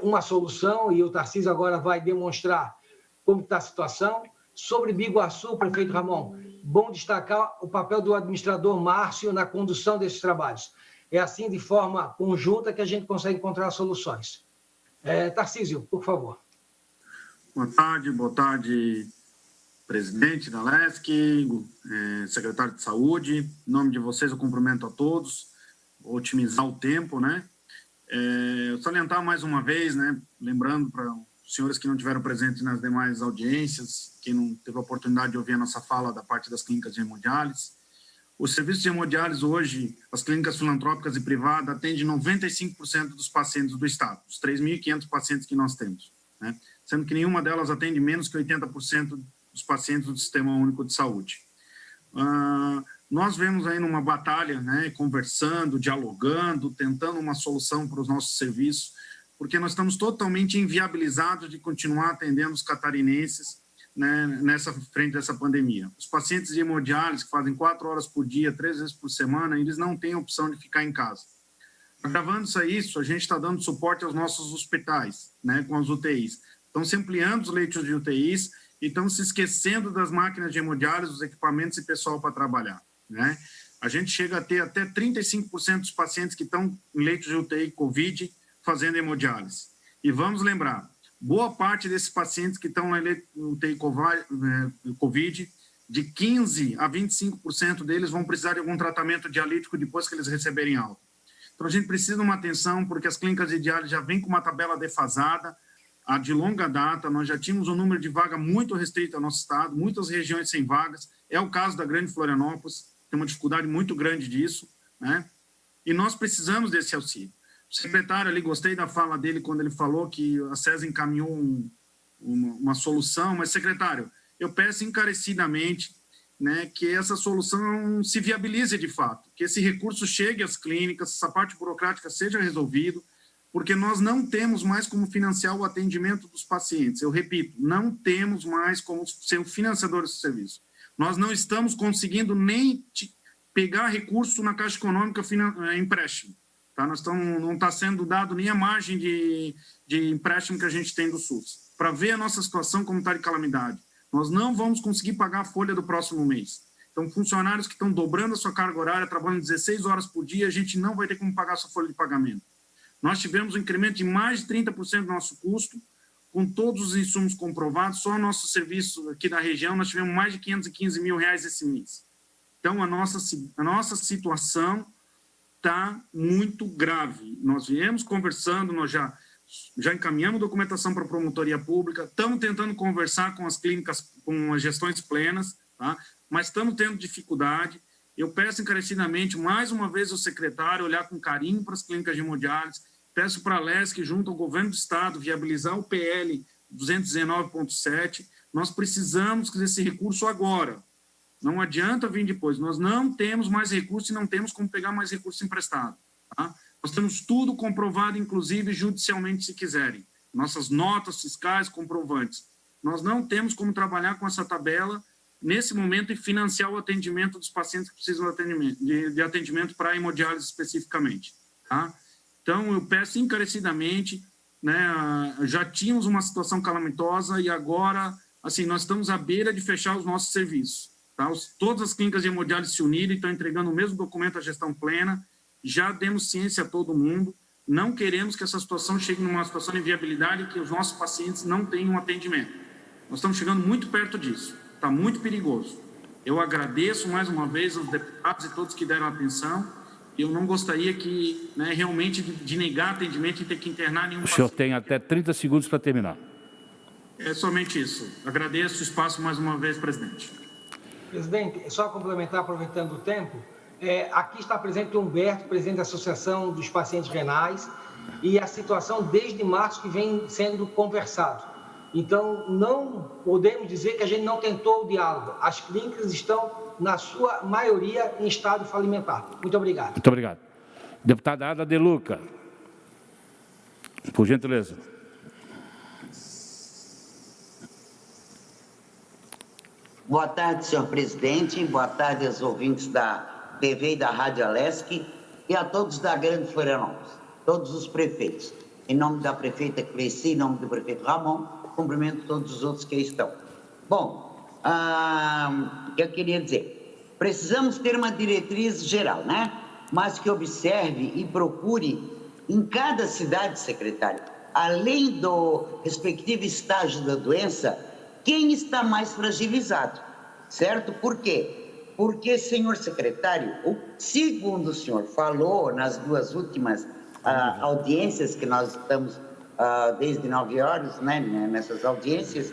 uma solução e o Tarcísio agora vai demonstrar como está a situação. Sobre Biguaçu, prefeito Ramon, bom destacar o papel do administrador Márcio na condução desses trabalhos. É assim, de forma conjunta, que a gente consegue encontrar soluções. Tarcísio, por favor. Boa tarde, presidente da LESC, secretário de Saúde. Em nome de vocês, eu cumprimento a todos. Vou otimizar o tempo, né? Salientar mais uma vez, né? Lembrando para os senhores que não tiveram presente nas demais audiências, quem não teve a oportunidade de ouvir a nossa fala da parte das clínicas de hemodiálise. Os serviços de hemodiálise hoje, as clínicas filantrópicas e privadas, atendem 95% dos pacientes do Estado, os 3.500 pacientes que nós temos, né? Sendo que nenhuma delas atende menos que 80% dos pacientes do Sistema Único de Saúde. Nós vemos aí numa batalha, né, conversando, dialogando, tentando uma solução para os nossos serviços, porque nós estamos totalmente inviabilizados de continuar atendendo os catarinenses, né, nessa frente dessa pandemia. Os pacientes de hemodiálise, que fazem 4 horas por dia, 3 vezes por semana, eles não têm opção de ficar em casa. Agravando-se a isso, a gente está dando suporte aos nossos hospitais, né, com as UTIs. Estão se ampliando os leitos de UTIs e estão se esquecendo das máquinas de hemodiálise, dos equipamentos e pessoal para trabalhar, né? A gente chega a ter até 35% dos pacientes que estão em leitos de UTI COVID fazendo hemodiálise. E vamos lembrar, boa parte desses pacientes que estão na UTI COVID, de 15% a 25% deles vão precisar de algum tratamento dialítico depois que eles receberem alta. Então, a gente precisa de uma atenção, porque as clínicas de diálise já vêm com uma tabela defasada, a de longa data. Nós já tínhamos um número de vaga muito restrito ao nosso estado, muitas regiões sem vagas. É o caso da Grande Florianópolis, tem uma dificuldade muito grande disso, né? E nós precisamos desse auxílio. O secretário ali, gostei da fala dele quando ele falou que a SES encaminhou uma solução, mas, secretário, eu peço encarecidamente, né, que essa solução se viabilize de fato, que esse recurso chegue às clínicas, essa parte burocrática seja resolvida, porque nós não temos mais como financiar o atendimento dos pacientes. Eu repito, não temos mais como ser o financiador desse serviço. Nós não estamos conseguindo nem pegar recurso na Caixa Econômica empréstimo. Tá? Não está sendo dado nem a margem de empréstimo que a gente tem do SUS. Para ver a nossa situação como está de calamidade. Nós não vamos conseguir pagar a folha do próximo mês. Então, funcionários que estão dobrando a sua carga horária, trabalhando 16 horas por dia, a gente não vai ter como pagar a sua folha de pagamento. Nós tivemos um incremento de mais de 30% do nosso custo, com todos os insumos comprovados. Só nosso serviço aqui da região, nós tivemos mais de R$515 mil esse mês. Então, a nossa situação está muito grave. Nós viemos conversando, nós já encaminhamos documentação para a promotoria pública, estamos tentando conversar com as clínicas, com as gestões plenas, tá? Mas estamos tendo dificuldade. Eu peço encarecidamente, mais uma vez, ao secretário olhar com carinho para as clínicas de hemodiálise. Peço para a LESC, junto ao governo do Estado, viabilizar o PL 219.7. Nós precisamos desse recurso agora. Não adianta vir depois. Nós não temos mais recurso e não temos como pegar mais recurso emprestado. Tá? Nós temos tudo comprovado, inclusive judicialmente, se quiserem. Nossas notas fiscais comprovantes. Nós não temos como trabalhar com essa tabela nesse momento e financiar o atendimento dos pacientes que precisam de atendimento para a hemodiálise especificamente. Tá? Então, eu peço encarecidamente, né, já tínhamos uma situação calamitosa e agora, assim, nós estamos à beira de fechar os nossos serviços. Tá? Todas as clínicas de hemodiálise se uniram e estão entregando o mesmo documento à gestão plena, já demos ciência a todo mundo, não queremos que essa situação chegue numa situação de inviabilidade e que os nossos pacientes não tenham atendimento. Nós estamos chegando muito perto disso, está muito perigoso. Eu agradeço mais uma vez aos deputados e todos que deram atenção. Eu não gostaria que, né, realmente de negar atendimento e ter que internar nenhum paciente. O senhor tem até 30 segundos para terminar. É somente isso. Agradeço o espaço mais uma vez, presidente. Presidente, só complementar, aproveitando o tempo, aqui está presente o Humberto, presidente da Associação dos Pacientes Renais, e a situação desde março que vem sendo conversado. Então, não podemos dizer que a gente não tentou o diálogo. As clínicas estão, na sua maioria, em estado falimentar. Muito obrigado. Muito obrigado. Deputada Ada De Luca, por gentileza. Boa tarde, senhor presidente. Boa tarde aos ouvintes da TV e da Rádio Alesc e a todos da Grande Florianópolis, todos os prefeitos. Em nome da prefeita Cleci, em nome do prefeito Ramon, cumprimento todos os outros que aí estão. Bom, o que eu queria dizer? Precisamos ter uma diretriz geral, né? Mas que observe e procure em cada cidade, secretário, além do respectivo estágio da doença, quem está mais fragilizado, certo? Por quê? Porque, senhor secretário, segundo o senhor falou nas duas últimas audiências que nós estamos desde 9 horas, né, nessas audiências,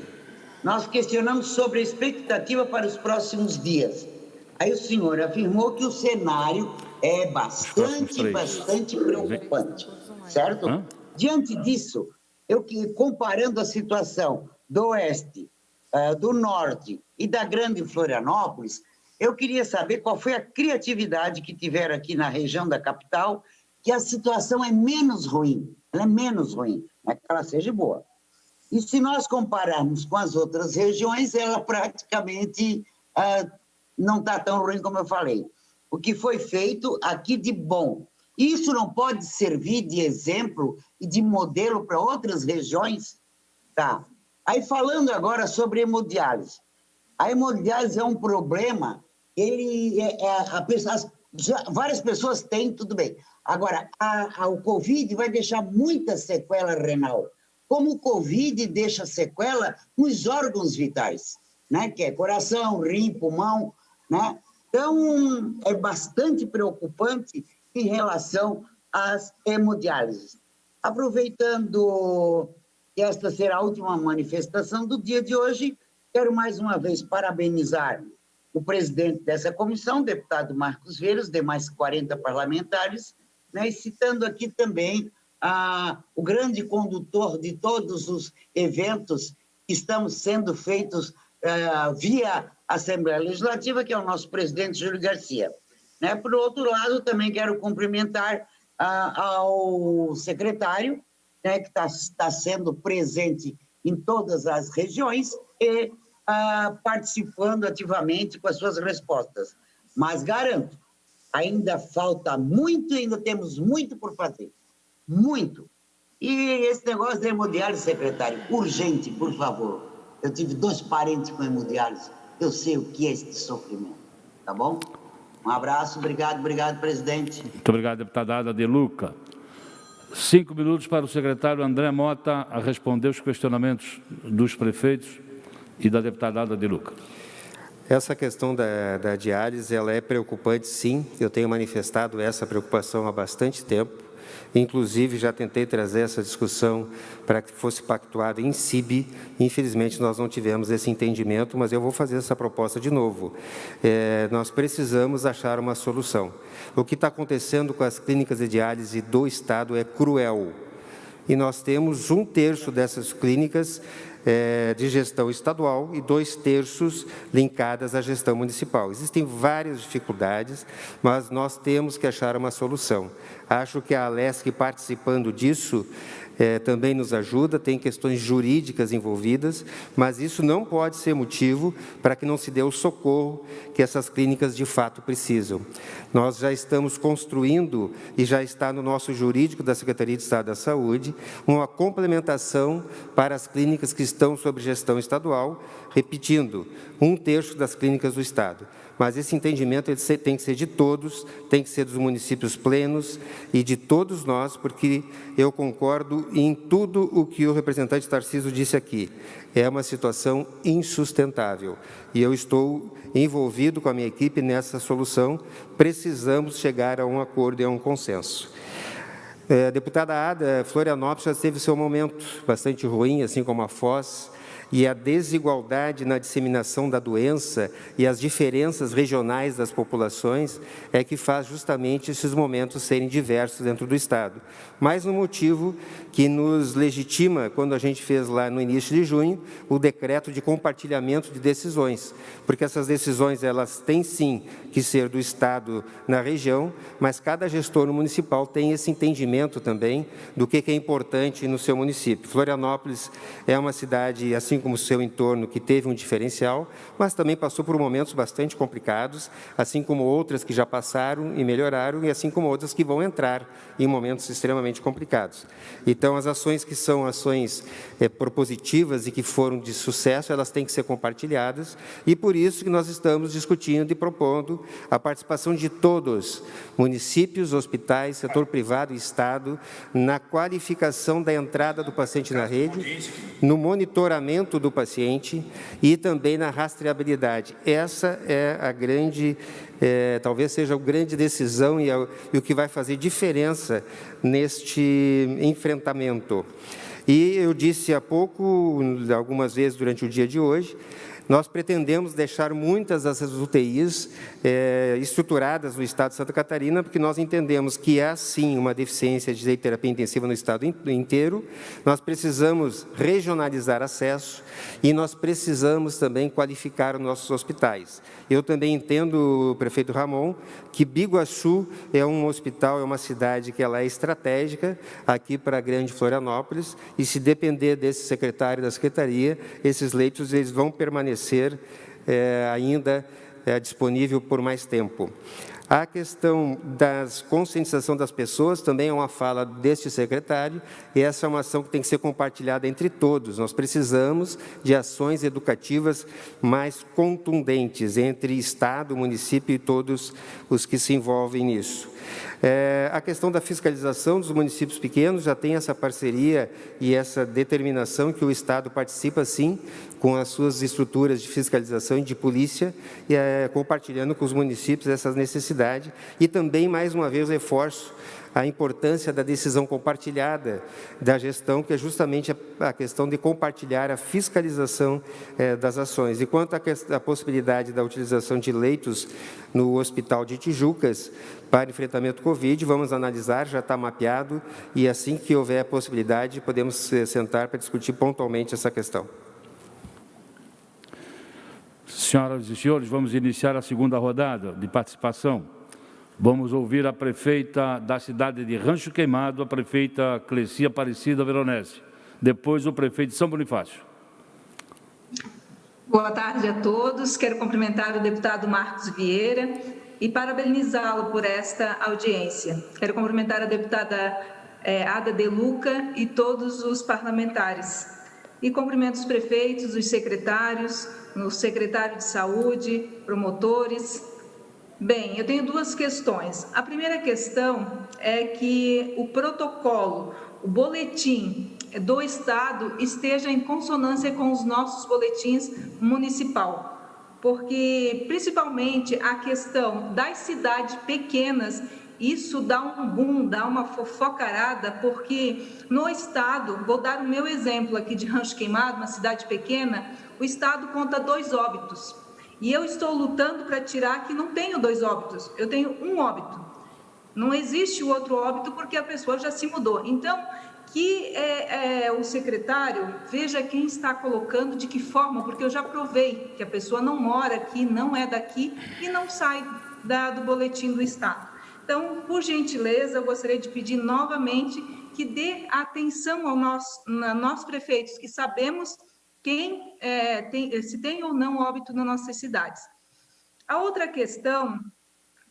nós questionamos sobre a expectativa para os próximos dias. Aí o senhor afirmou que o cenário é bastante preocupante, certo? Diante disso, comparando a situação do Oeste, do Norte e da Grande Florianópolis, eu queria saber qual foi a criatividade que tiveram aqui na região da capital, que a situação é menos ruim, ela é menos ruim, mas que ela seja boa. E se nós compararmos com as outras regiões, ela praticamente não está tão ruim como eu falei. O que foi feito aqui de bom. Isso não pode servir de exemplo e de modelo para outras regiões? Tá. Aí falando agora sobre hemodiálise. A hemodiálise é um problema, várias pessoas têm, tudo bem. Agora, o Covid vai deixar muita sequela renal. Como o Covid deixa sequela nos órgãos vitais, né? Que é coração, rim, pulmão, né? Então, é bastante preocupante em relação às hemodiálises. Aproveitando que esta será a última manifestação do dia de hoje, quero mais uma vez parabenizar o presidente dessa comissão, deputado Marcos Vieira, os demais 40 parlamentares, né? E citando aqui também o grande condutor de todos os eventos que estão sendo feitos via Assembleia Legislativa, que é o nosso presidente Júlio Garcia. Né? Por outro lado, também quero cumprimentar ao secretário, né, que está sendo presente em todas as regiões e participando ativamente com as suas respostas. Mas garanto, ainda falta muito, ainda temos muito por fazer. Muito. E esse negócio da hemodiálise, secretário, urgente, por favor. Eu tive 2 parentes com hemodiálise. Eu sei o que é esse sofrimento. Tá bom? Um abraço, obrigado, presidente. Muito obrigado, deputada Ada De Luca. 5 minutos para o secretário André Mota a responder os questionamentos dos prefeitos e da deputada Ada De Luca. Essa questão da diálise, ela é preocupante, sim. Eu tenho manifestado essa preocupação há bastante tempo. Inclusive, já tentei trazer essa discussão para que fosse pactuada em CIB. Infelizmente, nós não tivemos esse entendimento, mas eu vou fazer essa proposta de novo. Nós precisamos achar uma solução. O que está acontecendo com as clínicas de diálise do Estado é cruel. E nós temos 1/3 dessas clínicas de gestão estadual e 2/3 linkadas à gestão municipal. Existem várias dificuldades, mas nós temos que achar uma solução. Acho que a Alesc, participando disso, também nos ajuda, tem questões jurídicas envolvidas, mas isso não pode ser motivo para que não se dê o socorro que essas clínicas de fato precisam. Nós já estamos construindo, e já está no nosso jurídico da Secretaria de Estado da Saúde, uma complementação para as clínicas que estão sob gestão estadual, repetindo, 1/3 das clínicas do Estado. Mas esse entendimento tem que ser de todos, tem que ser dos municípios plenos e de todos nós, porque eu concordo em tudo o que o representante Tarcísio disse aqui. É uma situação insustentável e eu estou envolvido com a minha equipe nessa solução. Precisamos chegar a um acordo e a um consenso. Deputada Ada, Florianópolis já teve seu momento bastante ruim, assim como a Foz, e a desigualdade na disseminação da doença e as diferenças regionais das populações é que faz justamente esses momentos serem diversos dentro do Estado. Mais um motivo que nos legitima, quando a gente fez lá no início de junho, o decreto de compartilhamento de decisões, porque essas decisões, elas têm sim que ser do Estado na região, mas cada gestor municipal tem esse entendimento também do que é importante no seu município. Florianópolis é uma cidade, assim como o seu entorno, que teve um diferencial, mas também passou por momentos bastante complicados, assim como outras que já passaram e melhoraram, e assim como outras que vão entrar em momentos extremamente complicados. Então, as ações que são ações propositivas e que foram de sucesso, elas têm que ser compartilhadas, e por isso que nós estamos discutindo e propondo a participação de todos, municípios, hospitais, setor privado e Estado, na qualificação da entrada do paciente na rede, no monitoramento do paciente e também na rastreabilidade. Essa é a grande, talvez seja a grande decisão e o que vai fazer diferença neste enfrentamento. E eu disse há pouco, algumas vezes durante o dia de hoje, nós pretendemos deixar muitas dessas UTIs estruturadas no Estado de Santa Catarina, porque nós entendemos que há, sim, uma deficiência de terapia intensiva no Estado inteiro, nós precisamos regionalizar acesso e nós precisamos também qualificar os nossos hospitais. Eu também entendo, prefeito Ramon, que Biguaçu é um hospital, é uma cidade que ela é estratégica aqui para a Grande Florianópolis, e se depender desse secretário da Secretaria, esses leitos eles vão permanecer ainda disponível por mais tempo. A questão da conscientização das pessoas também é uma fala deste secretário, e essa é uma ação que tem que ser compartilhada entre todos. Nós precisamos de ações educativas mais contundentes entre Estado, município e todos os que se envolvem nisso. A questão da fiscalização dos municípios pequenos já tem essa parceria e essa determinação que o Estado participa, sim, com as suas estruturas de fiscalização e de polícia, compartilhando com os municípios essas necessidades. E também, mais uma vez, reforço a importância da decisão compartilhada da gestão, que é justamente a questão de compartilhar a fiscalização das ações. E quanto à possibilidade da utilização de leitos no Hospital de Tijucas para enfrentamento Covid, vamos analisar, já está mapeado, e assim que houver a possibilidade, podemos sentar para discutir pontualmente essa questão. Senhoras e senhores, vamos iniciar a segunda rodada de participação. Vamos ouvir a prefeita da cidade de Rancho Queimado, a prefeita Cleci Aparecida Veronese. Depois, o prefeito de São Bonifácio. Boa tarde a todos. Quero cumprimentar o deputado Marcos Vieira e parabenizá-lo por esta audiência. Quero cumprimentar a deputada Ada De Luca e todos os parlamentares. E cumprimento os prefeitos, os secretários, o secretário de saúde, promotores. Bem, eu tenho duas questões. A primeira questão é que o protocolo, o boletim do Estado esteja em consonância com os nossos boletins municipal, porque principalmente a questão das cidades pequenas, isso dá um boom, dá uma fofocarada, porque no Estado, vou dar o meu exemplo aqui de Rancho Queimado, uma cidade pequena, o Estado conta 2 óbitos. E eu estou lutando para tirar que não tenho 2 óbitos, eu tenho 1 óbito. Não existe o outro óbito porque a pessoa já se mudou. Então, que o secretário veja quem está colocando, de que forma, porque eu já provei que a pessoa não mora aqui, não é daqui e não sai do boletim do Estado. Então, por gentileza, eu gostaria de pedir novamente que dê atenção aos nossos prefeitos, que sabemos se tem ou não óbito nas nossas cidades. A outra questão,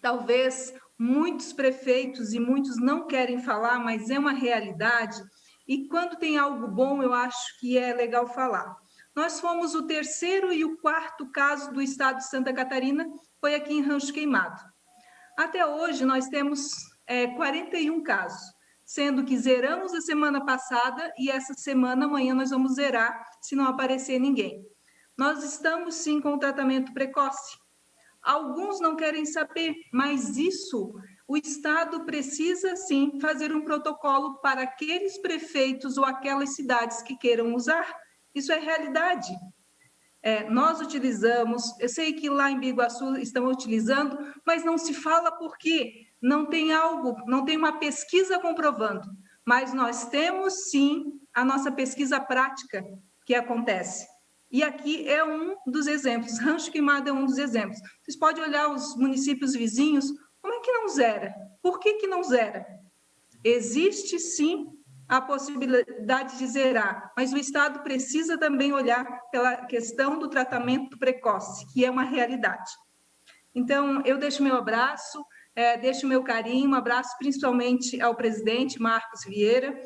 talvez muitos prefeitos e muitos não querem falar, mas é uma realidade, e quando tem algo bom, eu acho que é legal falar. Nós fomos o 3º e o 4º caso do estado de Santa Catarina, foi aqui em Rancho Queimado. Até hoje, nós temos 41 casos, sendo que zeramos a semana passada e essa semana, amanhã, nós vamos zerar, se não aparecer ninguém. Nós estamos, sim, com o tratamento precoce. Alguns não querem saber, mas isso, o Estado precisa, sim, fazer um protocolo para aqueles prefeitos ou aquelas cidades que queiram usar. Isso é realidade. Nós utilizamos, eu sei que lá em Biguaçu estão utilizando, mas não se fala por quê. Não tem uma pesquisa comprovando, mas nós temos, sim, a nossa pesquisa prática que acontece. E aqui é um dos exemplos, Rancho Queimado é um dos exemplos. Vocês podem olhar os municípios vizinhos, como é que não zera? Por que não zera? Existe, sim, a possibilidade de zerar, mas o Estado precisa também olhar pela questão do tratamento precoce, que é uma realidade. Então, eu deixo meu abraço, deixo meu carinho, um abraço principalmente ao presidente Marcos Vieira.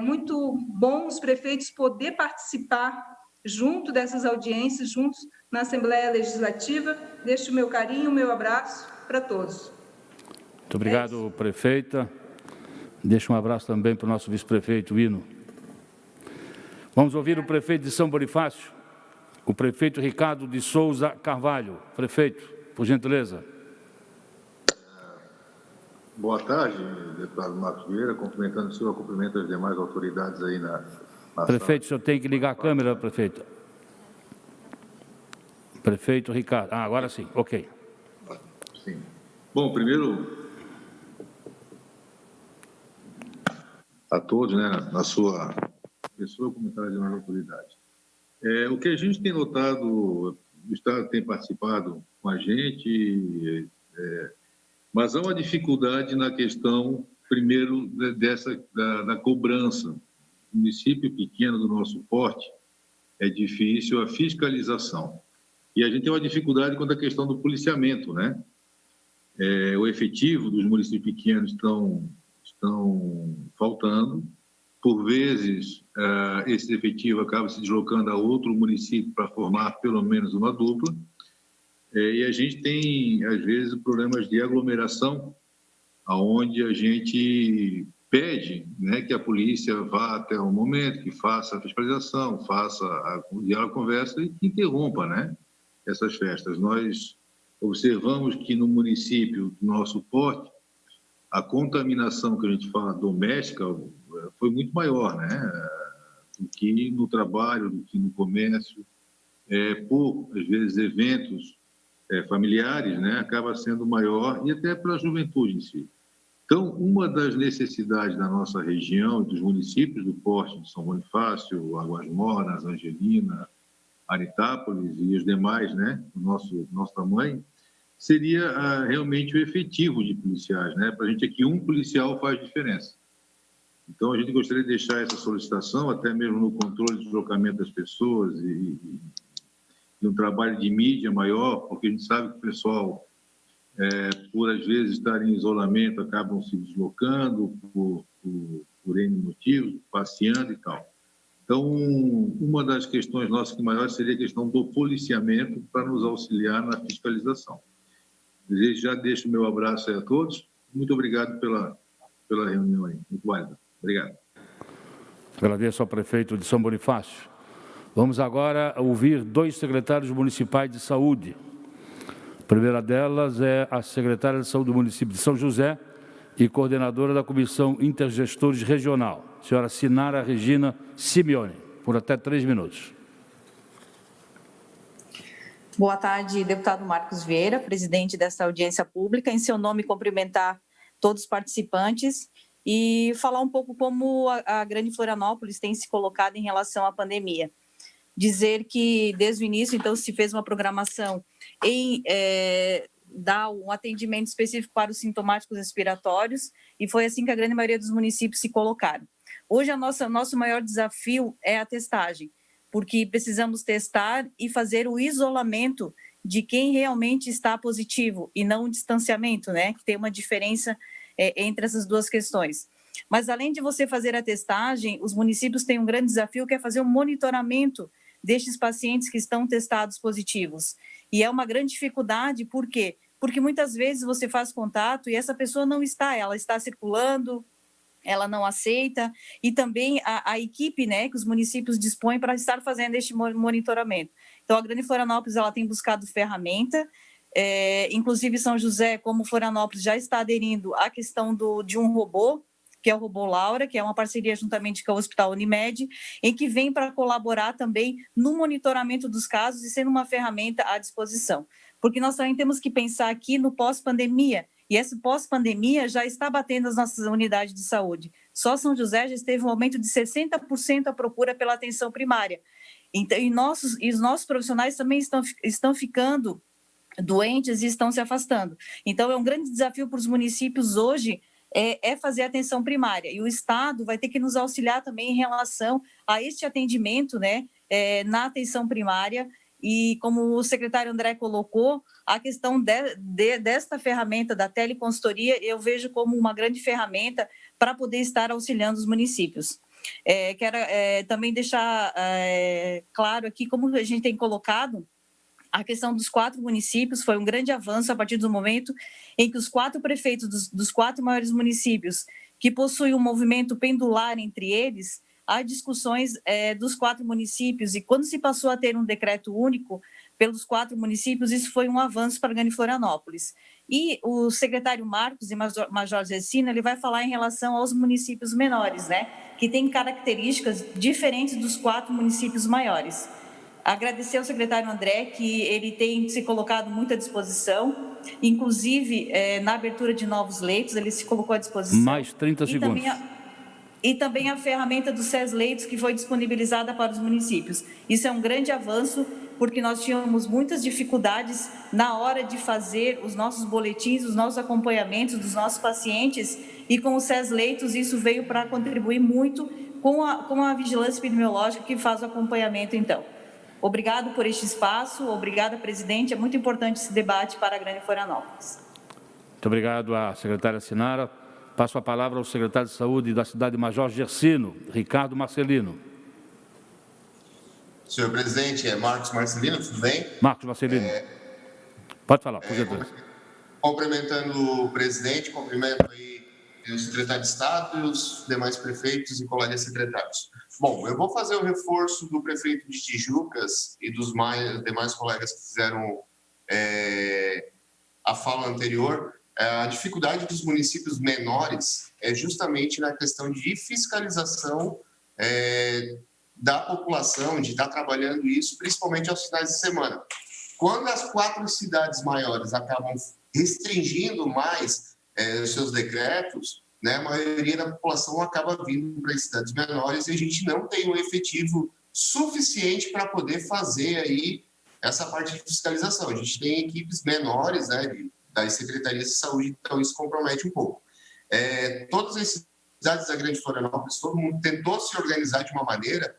Muito bom os prefeitos poder participar junto dessas audiências, juntos na Assembleia Legislativa. Deixo meu carinho, meu abraço para todos. Muito obrigado, prefeita. Deixo um abraço também para o nosso vice-prefeito, Hino. Vamos ouvir o prefeito de São Bonifácio, o prefeito Ricardo de Souza Carvalho. Prefeito, por gentileza. Boa tarde, deputado Marcos Vieira, cumprimentando o senhor, cumprimento as demais autoridades aí na Prefeito, o sala. senhor tem que ligar a câmera, prefeito. Prefeito Ricardo. Agora sim, ok. Sim. Bom, primeiro, a todos, né, na sua pessoa, comentário de demais autoridades. O que a gente tem notado, o Estado tem participado com a gente, mas há uma dificuldade na questão, primeiro, da cobrança. O município pequeno do nosso porte é difícil a fiscalização. E a gente tem uma dificuldade quanto à questão do policiamento, né? O efetivo dos municípios pequenos estão faltando. Por vezes, esse efetivo acaba se deslocando a outro município para formar pelo menos uma dupla. E a gente tem, às vezes, problemas de aglomeração, onde a gente pede, né, que a polícia vá até o momento, que faça a fiscalização, faça o diálogo, a conversa e que interrompa, né, essas festas. Nós observamos que no município do nosso porte, a contaminação que a gente fala doméstica foi muito maior, né, do que no trabalho, do que no comércio, por, às vezes, eventos familiares, né, acaba sendo maior e até para a juventude em si. Então, uma das necessidades da nossa região, dos municípios do porte de São Bonifácio, Águas Moras, Angelina, Aritápolis e os demais, né, do nosso tamanho, seria realmente o efetivo de policiais, né? Para a gente aqui, um policial faz diferença. Então, a gente gostaria de deixar essa solicitação, até mesmo no controle do deslocamento das pessoas e um trabalho de mídia maior, porque a gente sabe que o pessoal, por às vezes estar em isolamento, acabam se deslocando por N motivos, passeando e tal. Então, uma das questões nossas que maiores seria a questão do policiamento para nos auxiliar na fiscalização. Desde já deixo o meu abraço aí a todos. Muito obrigado pela reunião aí. Muito válida. Obrigado. Agradeço ao prefeito de São Bonifácio. Vamos agora ouvir 2 secretários municipais de saúde. A primeira delas é a secretária de saúde do município de São José e coordenadora da Comissão Intergestores Regional, senhora Sinara Regina Simeone, por até 3 minutos. Boa tarde, deputado Marcos Vieira, presidente desta audiência pública. Em seu nome, cumprimentar todos os participantes e falar um pouco como a Grande Florianópolis tem se colocado em relação à pandemia. Dizer que, desde o início, então, se fez uma programação em dar um atendimento específico para os sintomáticos respiratórios e foi assim que a grande maioria dos municípios se colocaram. Hoje, nosso maior desafio é a testagem, porque precisamos testar e fazer o isolamento de quem realmente está positivo e não o distanciamento, né? Que tem uma diferença entre essas duas questões. Mas, além de você fazer a testagem, os municípios têm um grande desafio, que é fazer o monitoramento destes pacientes que estão testados positivos. E é uma grande dificuldade, por quê? Porque muitas vezes você faz contato e essa pessoa não está, ela está circulando, ela não aceita, e também a equipe, né, que os municípios dispõem para estar fazendo este monitoramento. Então, a Grande Florianópolis, ela tem buscado ferramenta, inclusive São José, como Florianópolis, já está aderindo à questão de um robô, que é o Robô Laura, que é uma parceria juntamente com o Hospital Unimed, em que vem para colaborar também no monitoramento dos casos e sendo uma ferramenta à disposição. Porque nós também temos que pensar aqui no pós-pandemia, e esse pós-pandemia já está batendo as nossas unidades de saúde. Só São José já teve um aumento de 60% a procura pela atenção primária. Então, e os nossos profissionais também estão ficando doentes e estão se afastando. Então, é um grande desafio para os municípios hoje fazer a atenção primária. E o Estado vai ter que nos auxiliar também em relação a este atendimento, né, na atenção primária. E, como o secretário André colocou, a questão desta ferramenta da teleconsultoria, eu vejo como uma grande ferramenta para poder estar auxiliando os municípios. Quero também deixar claro aqui, como a gente tem colocado, a questão dos 4 municípios foi um grande avanço a partir do momento em que os 4 prefeitos dos 4 maiores municípios, que possuem um movimento pendular entre eles, há discussões dos 4 municípios, e quando se passou a ter um decreto único, pelos 4 municípios, isso foi um avanço para a Grande Florianópolis. E o secretário Marcos e Major Gersino, ele vai falar em relação aos municípios menores, né, que têm características diferentes dos 4 municípios maiores. Agradecer ao secretário André, que ele tem se colocado muito à disposição, inclusive na abertura de novos leitos, ele se colocou à disposição. Mais 30 segundos. E também a ferramenta do SES Leitos, que foi disponibilizada para os municípios. Isso é um grande avanço, porque nós tínhamos muitas dificuldades na hora de fazer os nossos boletins, os nossos acompanhamentos dos nossos pacientes, e com o SES Leitos isso veio para contribuir muito com a vigilância epidemiológica que faz o acompanhamento, então. Obrigado por este espaço, obrigada, presidente. É muito importante esse debate para a Grande Florianópolis. Muito obrigado à secretária Sinara. Passo a palavra ao secretário de Saúde da cidade Major Gersino, Ricardo Marcelino. Senhor presidente, Marcos Marcelino, tudo bem? Marcos Marcelino. Pode falar, por gentileza. Cumprimentando o presidente, cumprimento aí o secretário de Estado e os demais prefeitos e colegas secretários. Bom, eu vou fazer o reforço do prefeito de Tijucas e dos demais colegas que fizeram a fala anterior. A dificuldade dos municípios menores é justamente na questão de fiscalização da população, de estar trabalhando isso, principalmente aos finais de semana. Quando as 4 cidades maiores acabam restringindo mais os seus decretos, né, a maioria da população acaba vindo para as cidades menores e a gente não tem um efetivo suficiente para poder fazer aí essa parte de fiscalização. A gente tem equipes menores, né, das secretarias de saúde, então isso compromete um pouco. Todas as cidades da Grande Florianópolis, todo mundo tentou se organizar de uma maneira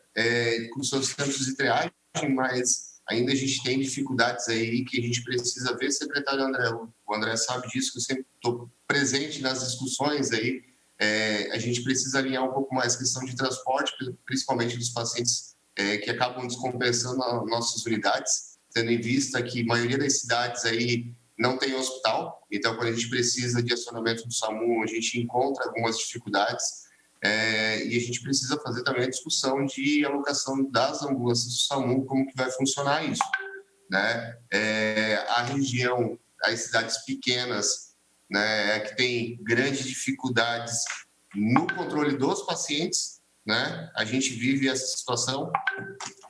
com seus centros de triagem, mas ainda a gente tem dificuldades aí que a gente precisa ver. Secretário André, o André sabe disso, que eu sempre estou presente nas discussões aí. A gente precisa alinhar um pouco mais a questão de transporte, principalmente dos pacientes que acabam descompensando as nossas unidades, tendo em vista que a maioria das cidades aí não tem hospital, então quando a gente precisa de acionamento do SAMU, a gente encontra algumas dificuldades e a gente precisa fazer também a discussão de alocação das ambulâncias do SAMU, como que vai funcionar isso, né? A região, as cidades pequenas, né, que tem grandes dificuldades no controle dos pacientes, né? A gente vive essa situação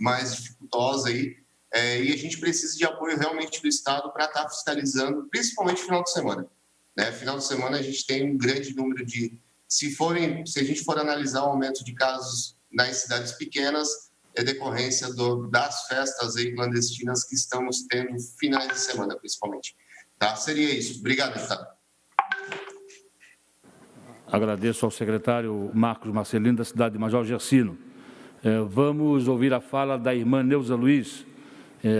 mais dificultosa aí, e a gente precisa de apoio realmente do Estado para estar fiscalizando, principalmente no final de semana. Né? Final de semana a gente tem um grande número de... Se a gente for analisar o aumento de casos nas cidades pequenas, é decorrência das festas aí clandestinas que estamos tendo finais de semana, principalmente. Tá? Seria isso. Obrigado, deputado. Agradeço ao secretário Marcos Marcelino, da cidade de Major Gersino. Vamos ouvir a fala da irmã Neuza Luiz,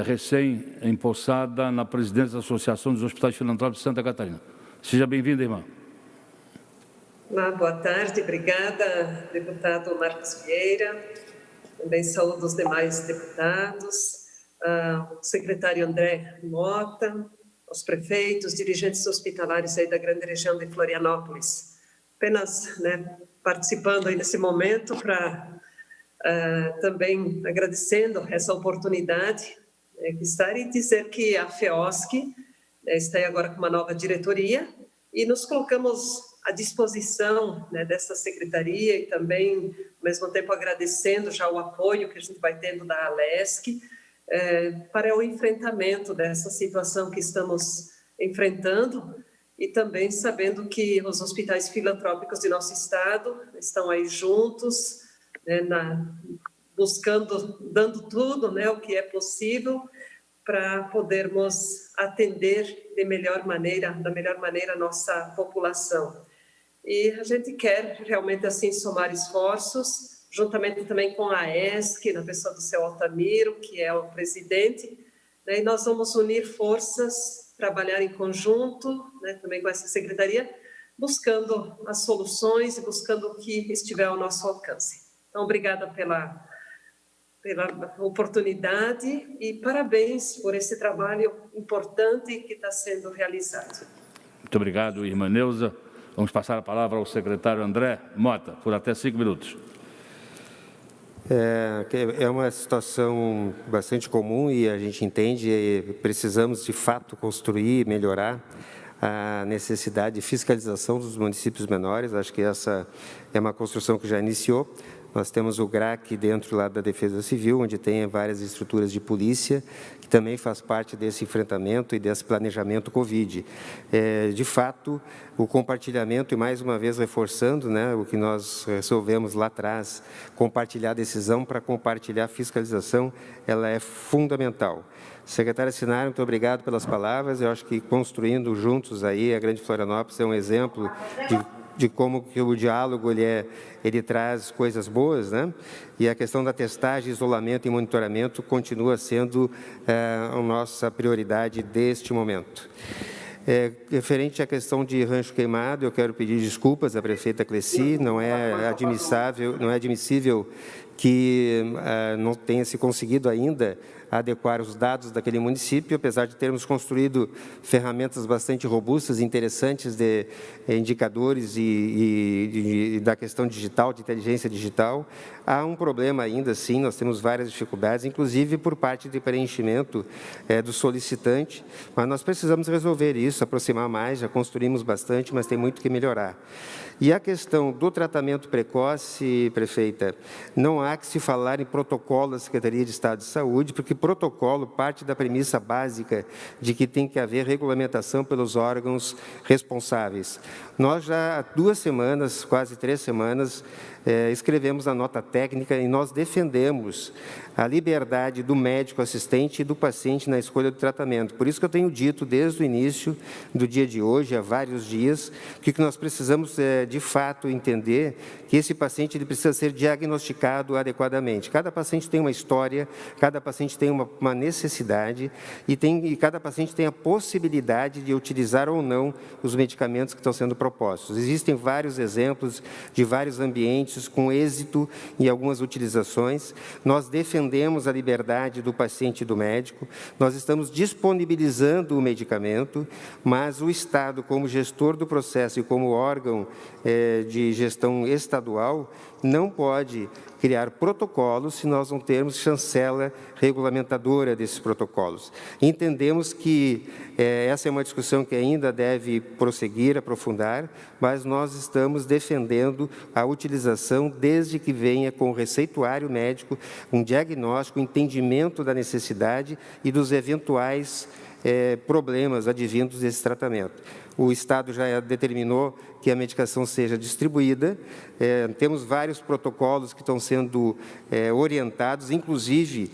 recém-empossada na presidência da Associação dos Hospitais Filantrópicos de Santa Catarina. Seja bem-vinda, irmã. Olá, boa tarde, obrigada, deputado Marcos Vieira. Também saúdo os demais deputados, o secretário André Mota, os prefeitos, dirigentes hospitalares aí da grande região de Florianópolis. Apenas participando aí nesse momento para também agradecendo essa oportunidade que está e dizer que a FEOSC está aí agora com uma nova diretoria e nos colocamos à disposição dessa secretaria e também, ao mesmo tempo, agradecendo já o apoio que a gente vai tendo da ALESC para o enfrentamento dessa situação que estamos enfrentando e também sabendo que os hospitais filantrópicos de nosso estado estão aí juntos, buscando, dando tudo, o que é possível para podermos atender da melhor maneira a nossa população. E a gente quer realmente assim somar esforços, juntamente também com a ESC, na pessoa do seu Altamiro, que é o presidente, e nós vamos unir forças, trabalhar em conjunto, também com essa secretaria, buscando as soluções e buscando o que estiver ao nosso alcance. Então, obrigada pela oportunidade e parabéns por esse trabalho importante que está sendo realizado. Muito obrigado, irmã Neuza. Vamos passar a palavra ao secretário André Mota, por até 5 minutos. É uma situação bastante comum e a gente entende e precisamos, de fato, construir e melhorar a necessidade de fiscalização dos municípios menores. Acho que essa é uma construção que já iniciou. Nós temos o GRAC dentro lá da Defesa Civil, onde tem várias estruturas de polícia, que também faz parte desse enfrentamento e desse planejamento Covid. De fato, o compartilhamento, e mais uma vez reforçando, né, o que nós resolvemos lá atrás, compartilhar a decisão para compartilhar a fiscalização, ela é fundamental. Secretária Sinara, muito obrigado pelas palavras. Eu acho que construindo juntos aí, a Grande Florianópolis é um exemplo de como que o diálogo ele traz coisas boas, né? E a questão da testagem, isolamento e monitoramento continua sendo a nossa prioridade deste momento. Referente à questão de Rancho Queimado, eu quero pedir desculpas à prefeita Cleci. Não é admissível que não tenha se conseguido ainda adequar os dados daquele município, apesar de termos construído ferramentas bastante robustas e interessantes de indicadores e da questão digital, de inteligência digital. Há um problema ainda, sim, nós temos várias dificuldades, inclusive por parte de preenchimento do solicitante, mas nós precisamos resolver isso, aproximar mais, já construímos bastante, mas tem muito que melhorar. E a questão do tratamento precoce, prefeita, não há que se falar em protocolo da Secretaria de Estado de Saúde, porque protocolo parte da premissa básica de que tem que haver regulamentação pelos órgãos responsáveis. Nós já há 2 semanas, quase 3 semanas, escrevemos a nota técnica e nós defendemos a liberdade do médico assistente e do paciente na escolha do tratamento. Por isso que eu tenho dito desde o início do dia de hoje, há vários dias, que nós precisamos, de fato, entender que esse paciente ele precisa ser diagnosticado adequadamente. Cada paciente tem uma história, cada paciente tem uma necessidade e cada paciente tem a possibilidade de utilizar ou não os medicamentos que estão sendo propostos. Existem vários exemplos de vários ambientes com êxito em algumas utilizações. Nós defendemos a liberdade do paciente e do médico, nós estamos disponibilizando o medicamento, mas o Estado, como gestor do processo e como órgão de gestão estadual, não pode criar protocolos se nós não termos chancela regulamentadora desses protocolos. Entendemos que essa é uma discussão que ainda deve prosseguir, aprofundar, mas nós estamos defendendo a utilização desde que venha com o receituário médico, um diagnóstico, um entendimento da necessidade e dos eventuais problemas advindos desse tratamento. O Estado já determinou que a medicação seja distribuída, temos vários protocolos que estão sendo orientados, inclusive,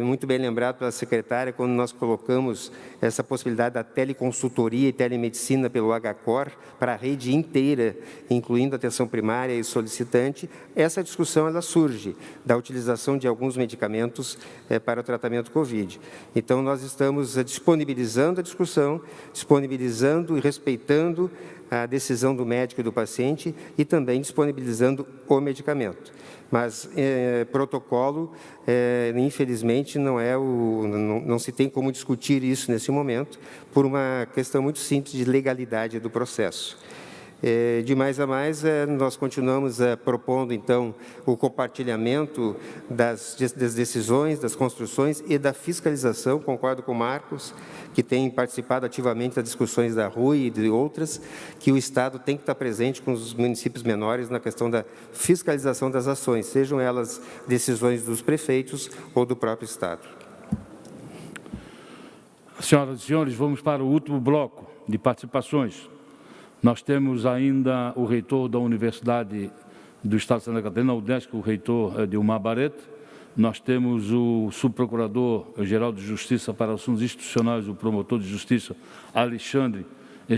muito bem lembrado pela secretária, quando nós colocamos essa possibilidade da teleconsultoria e telemedicina pelo HCOR para a rede inteira, incluindo a atenção primária e solicitante, essa discussão ela surge da utilização de alguns medicamentos para o tratamento COVID. Então, nós estamos disponibilizando a discussão, disponibilizando e respeitando a decisão do médico e do paciente e também disponibilizando o medicamento. Mas protocolo, infelizmente, não se tem como discutir isso nesse momento, por uma questão muito simples de legalidade do processo. De mais a mais, nós continuamos propondo, então, o compartilhamento das decisões, das construções e da fiscalização. Concordo com o Marcos, que tem participado ativamente das discussões da RUI e de outras, que o Estado tem que estar presente com os municípios menores na questão da fiscalização das ações, sejam elas decisões dos prefeitos ou do próprio Estado. Senhoras e senhores, vamos para o último bloco de participações. Nós temos ainda o reitor da Universidade do Estado de Santa Catarina, UDESC, o reitor Dilmar Barreto. Nós temos o subprocurador-geral de Justiça para Assuntos Institucionais, o promotor de Justiça, Alexandre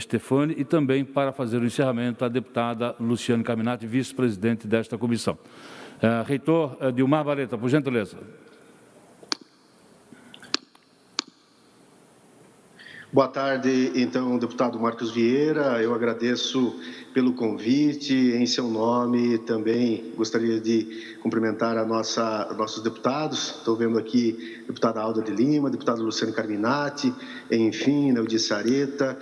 Stefani, e também, para fazer o encerramento, a deputada Luciane Carminati, vice-presidente desta comissão. Reitor Dilmar Barreto, por gentileza. Boa tarde, então, deputado Marcos Vieira. Eu agradeço pelo convite. Em seu nome, também gostaria de cumprimentar nossos deputados. Estou vendo aqui a deputada Alda de Lima, deputado Luciano Carminati, enfim, Neudi Sareta,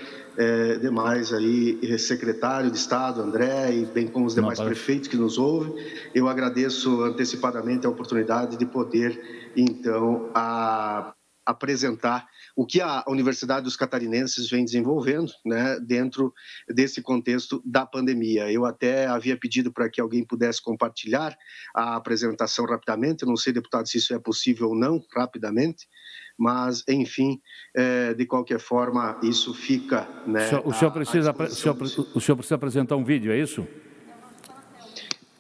demais aí, secretário de Estado, André, e bem como os demais prefeitos que nos ouvem. Eu agradeço antecipadamente a oportunidade de poder, então, apresentar o que a Universidade dos Catarinenses vem desenvolvendo, né, dentro desse contexto da pandemia. Eu até havia pedido para que alguém pudesse compartilhar a apresentação rapidamente, não sei, deputado, se isso é possível ou não, rapidamente, mas, enfim, de qualquer forma, isso fica... Né, o senhor precisa apresentar um vídeo, é isso?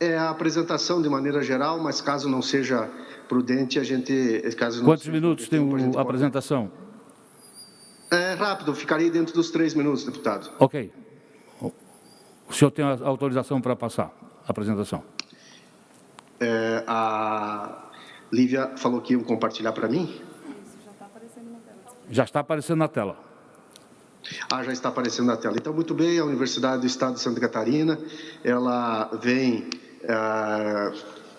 É a apresentação de maneira geral, mas caso não seja prudente, a gente... Quantos minutos tem a apresentação? É rápido, ficaria dentro dos 3 minutos, deputado. Ok. O senhor tem a autorização para passar a apresentação? A Lívia falou que iam compartilhar para mim? Já está aparecendo na tela. Já está aparecendo na tela. Então, muito bem, a Universidade do Estado de Santa Catarina, ela vem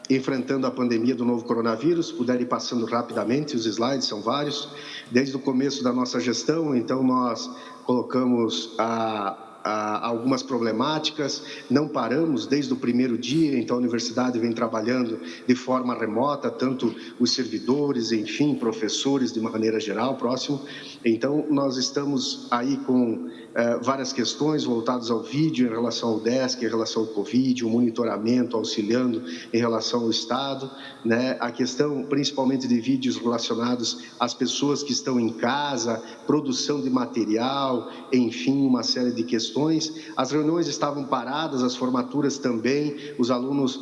enfrentando a pandemia do novo coronavírus. Puder ir passando rapidamente, os slides são vários. Desde o começo da nossa gestão, então, nós colocamos algumas problemáticas, não paramos desde o primeiro dia, então a universidade vem trabalhando de forma remota, tanto os servidores, enfim, professores de maneira geral, próximo. Então, nós estamos aí com várias questões voltadas ao vídeo em relação ao DESC, em relação ao Covid, o monitoramento, auxiliando em relação ao Estado, né? A questão principalmente de vídeos relacionados às pessoas que estão em casa, produção de material, enfim, uma série de questões. As reuniões estavam paradas, as formaturas também, os alunos,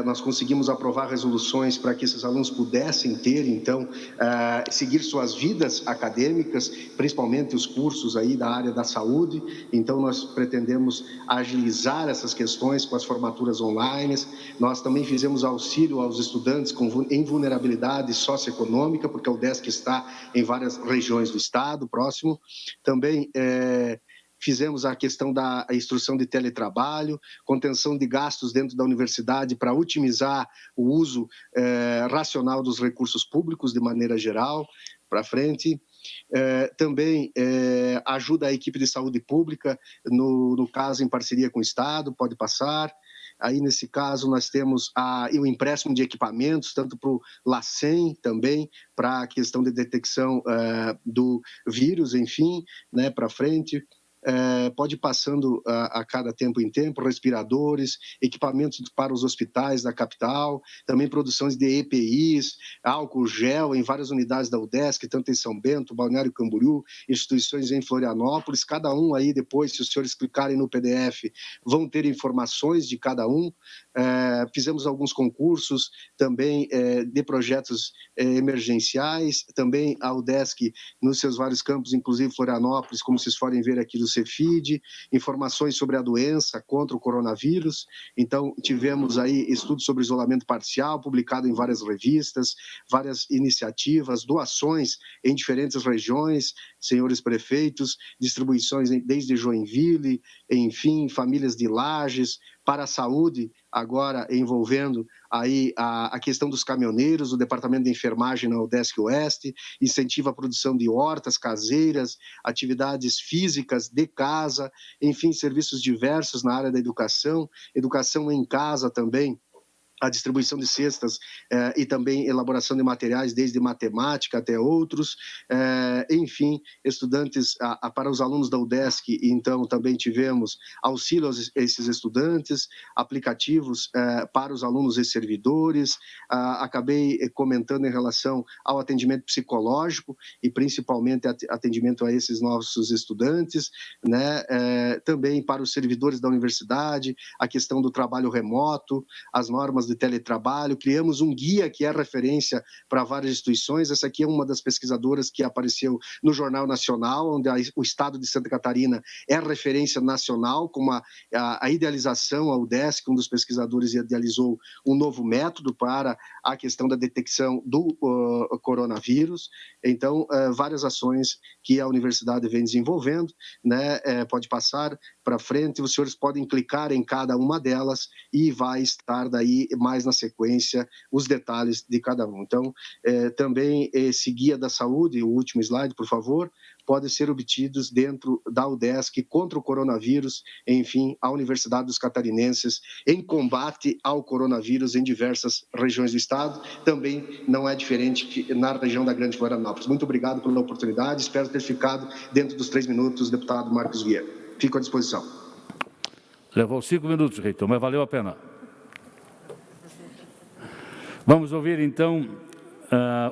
nós conseguimos aprovar resoluções para que esses alunos pudessem ter, então, seguir suas vidas acadêmicas, principalmente os cursos aí da área da saúde. Então, nós pretendemos agilizar essas questões com as formaturas online. Nós também fizemos auxílio aos estudantes em vulnerabilidade socioeconômica, porque o DESC está em várias regiões do Estado, próximo. Também fizemos a questão da instrução de teletrabalho, contenção de gastos dentro da universidade para otimizar o uso racional dos recursos públicos de maneira geral, para frente. Também ajuda a equipe de saúde pública, no caso em parceria com o Estado, pode passar. Aí, nesse caso, nós temos o empréstimo de equipamentos, tanto para o LACEN também, para a questão de detecção do vírus, enfim, né, para frente. Pode ir passando a cada tempo em tempo, respiradores, equipamentos para os hospitais da capital, também produções de EPIs, álcool gel em várias unidades da UDESC, tanto em São Bento, Balneário Camboriú, instituições em Florianópolis, cada um aí depois, se os senhores clicarem no PDF, vão ter informações de cada um. Fizemos alguns concursos também de projetos emergenciais, também a UDESC nos seus vários campos, inclusive Florianópolis, como vocês podem ver aqui do Cefid, informações sobre a doença contra o coronavírus. Então, tivemos aí estudos sobre isolamento parcial, publicado em várias revistas, várias iniciativas, doações em diferentes regiões, senhores prefeitos, distribuições desde Joinville, enfim, famílias de Lages, para a saúde, agora envolvendo aí a questão dos caminhoneiros, o Departamento de Enfermagem na UDESC Oeste, incentiva a produção de hortas caseiras, atividades físicas de casa, enfim, serviços diversos na área da educação em casa também, a distribuição de cestas e também elaboração de materiais, desde matemática até outros, enfim, estudantes, para os alunos da UDESC, então também tivemos auxílio a esses estudantes, aplicativos para os alunos e servidores, acabei comentando em relação ao atendimento psicológico e principalmente atendimento a esses nossos estudantes, né? Também para os servidores da universidade, a questão do trabalho remoto, as normas de de teletrabalho, criamos um guia que é referência para várias instituições. Essa aqui é uma das pesquisadoras que apareceu no Jornal Nacional, onde o Estado de Santa Catarina é referência nacional, como a idealização, a UDESC, um dos pesquisadores idealizou um novo método para a questão da detecção do coronavírus. Então, várias ações que a universidade vem desenvolvendo, né? Pode passar para frente, os senhores podem clicar em cada uma delas e vai estar daí mais na sequência os detalhes de cada um. Então, também esse guia da saúde, o último slide, por favor, podem ser obtidos dentro da UDESC contra o coronavírus, enfim, a Universidade dos Catarinenses em combate ao coronavírus em diversas regiões do estado, também não é diferente na região da Grande Florianópolis. Muito obrigado pela oportunidade, espero ter ficado dentro dos 3 minutos, deputado Marcos Vieira. Fico à disposição. Levou 5 minutos, reitor, mas valeu a pena. Vamos ouvir, então,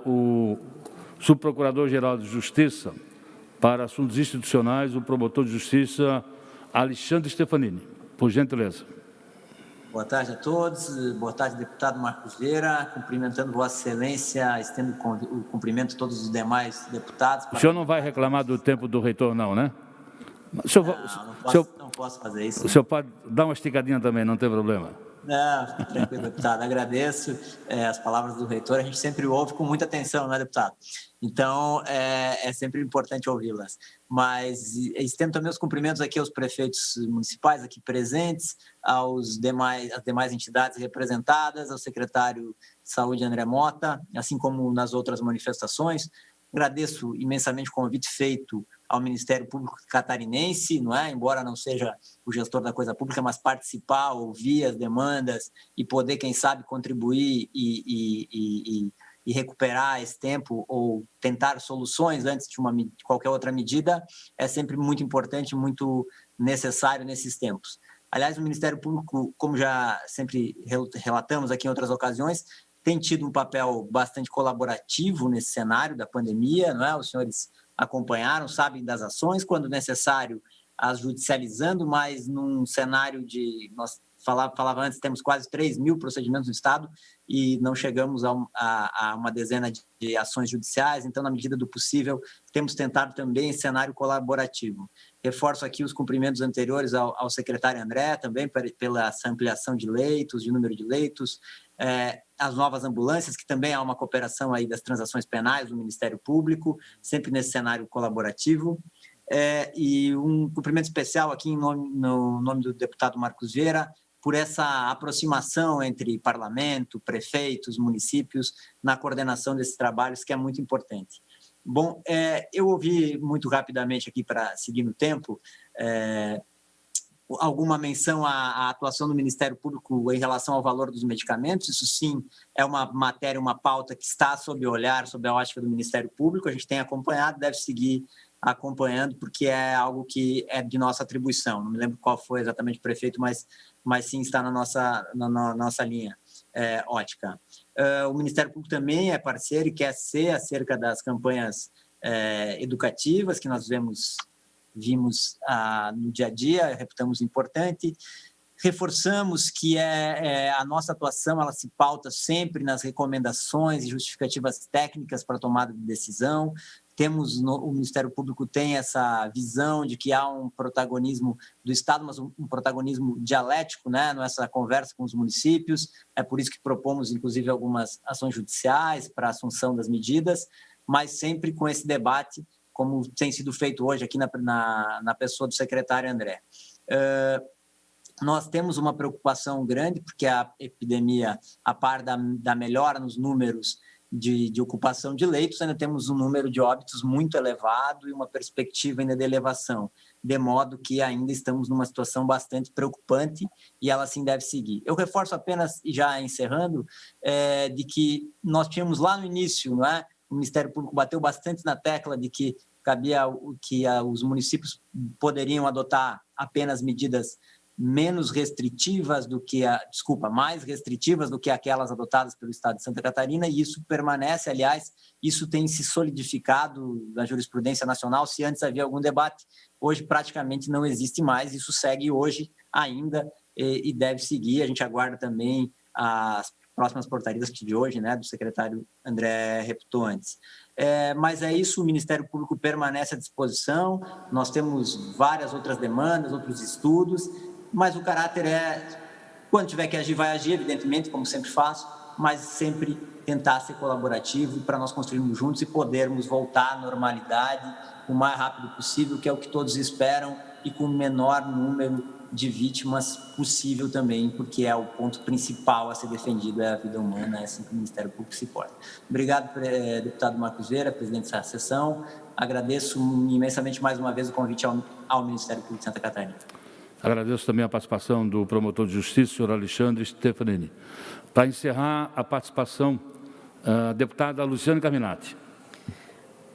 o subprocurador-geral de Justiça para Assuntos Institucionais, o promotor de Justiça, Alexandre Stefanini. Por gentileza. Boa tarde a todos. Boa tarde, deputado Marcos Vieira. Cumprimentando Vossa Excelência, estendo o cumprimento de todos os demais deputados. O senhor não vai reclamar do tempo do reitor, não, né? Não posso fazer isso. O senhor pode dar uma esticadinha também, não tem problema. Não, tranquilo, deputado. Agradeço as palavras do reitor. A gente sempre ouve com muita atenção, né, deputado? Então, é sempre importante ouvi-las. Mas estendo também os cumprimentos aqui aos prefeitos municipais aqui presentes, às demais entidades representadas, ao secretário de Saúde, André Mota, assim como nas outras manifestações. Agradeço imensamente o convite feito ao Ministério Público Catarinense, não é? Embora não seja o gestor da coisa pública, mas participar, ouvir as demandas e poder, quem sabe, contribuir e recuperar esse tempo ou tentar soluções antes de qualquer outra medida é sempre muito importante, muito necessário nesses tempos. Aliás, o Ministério Público, como já sempre relatamos aqui em outras ocasiões, tem tido um papel bastante colaborativo nesse cenário da pandemia, não é? Os senhores acompanharam, sabem das ações, quando necessário, as judicializando, mas num cenário de... Nós falava antes, temos quase 3.000 procedimentos no Estado e não chegamos a uma dezena de ações judiciais, então, na medida do possível, temos tentado também esse cenário colaborativo. Reforço aqui os cumprimentos anteriores ao secretário André, também pela ampliação de leitos, de número de leitos, as novas ambulâncias, que também há uma cooperação aí das transações penais do Ministério Público, sempre nesse cenário colaborativo. E um cumprimento especial aqui no nome do deputado Marcos Vieira, por essa aproximação entre parlamento, prefeitos, municípios, na coordenação desses trabalhos, que é muito importante. Bom, eu ouvi muito rapidamente aqui, para seguir no tempo, alguma menção à atuação do Ministério Público em relação ao valor dos medicamentos. Isso sim é uma matéria, uma pauta que está sob o olhar, sob a ótica do Ministério Público. A gente tem acompanhado, deve seguir acompanhando, porque é algo que é de nossa atribuição. Não me lembro qual foi exatamente o prefeito, mas sim está na nossa linha ótica. O Ministério Público também é parceiro e quer ser acerca das campanhas educativas que nós vimos no dia a dia, reputamos importante. Reforçamos que a nossa atuação ela se pauta sempre nas recomendações e justificativas técnicas para a tomada de decisão. O Ministério Público tem essa visão de que há um protagonismo do Estado, mas um protagonismo dialético, né, nessa conversa com os municípios. É por isso que propomos, inclusive, algumas ações judiciais para a assunção das medidas, mas sempre com esse debate, como tem sido feito hoje aqui na pessoa do secretário André. Nós temos uma preocupação grande, porque a epidemia, a par da melhora nos números de ocupação de leitos, ainda temos um número de óbitos muito elevado e uma perspectiva ainda de elevação, de modo que ainda estamos numa situação bastante preocupante e ela sim deve seguir. Eu reforço apenas, e já encerrando, de que nós tínhamos lá no início, não é? O Ministério Público bateu bastante na tecla de que cabia que os municípios poderiam adotar apenas medidas menos restritivas do que mais restritivas do que aquelas adotadas pelo Estado de Santa Catarina, e isso permanece, aliás, isso tem se solidificado na jurisprudência nacional. Se antes havia algum debate, hoje praticamente não existe mais, isso segue hoje ainda e deve seguir. A gente aguarda também as próximas portarias de hoje, né, do secretário André reputou antes. Mas é isso, o Ministério Público permanece à disposição, nós temos várias outras demandas, outros estudos, mas o caráter quando tiver que agir, vai agir, evidentemente, como sempre faço, mas sempre tentar ser colaborativo para nós construirmos juntos e podermos voltar à normalidade o mais rápido possível, que é o que todos esperam, e com o menor número de vítimas possível também, porque é o ponto principal a ser defendido, é a vida humana, é assim que o Ministério Público se porta. Obrigado, deputado Marcos Vieira, presidente dessa sessão. Agradeço imensamente mais uma vez o convite ao Ministério Público de Santa Catarina. Agradeço também a participação do promotor de justiça, senhor Alexandre Stefanini. Para encerrar a participação, a deputada Luciane Carminati.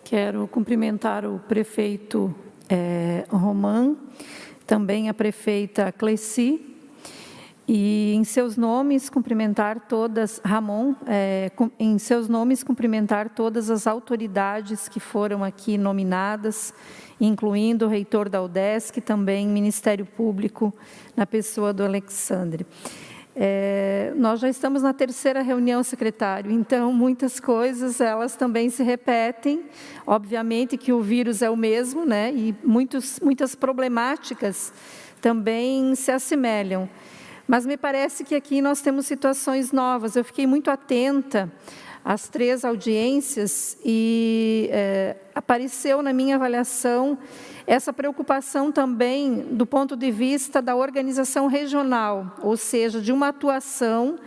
Quero cumprimentar o prefeito Roman, também a prefeita Cleci, e em seus nomes cumprimentar todas, em seus nomes cumprimentar todas as autoridades que foram aqui nominadas, incluindo o reitor da UDESC, também Ministério Público, na pessoa do Alexandre. Nós já estamos na 3ª reunião, secretário, então muitas coisas, elas também se repetem, obviamente que o vírus é o mesmo, né, e muitas problemáticas também se assemelham, mas me parece que aqui nós temos situações novas. Eu fiquei muito atenta às 3 audiências e apareceu na minha avaliação essa preocupação também do ponto de vista da organização regional, ou seja, de uma atuação,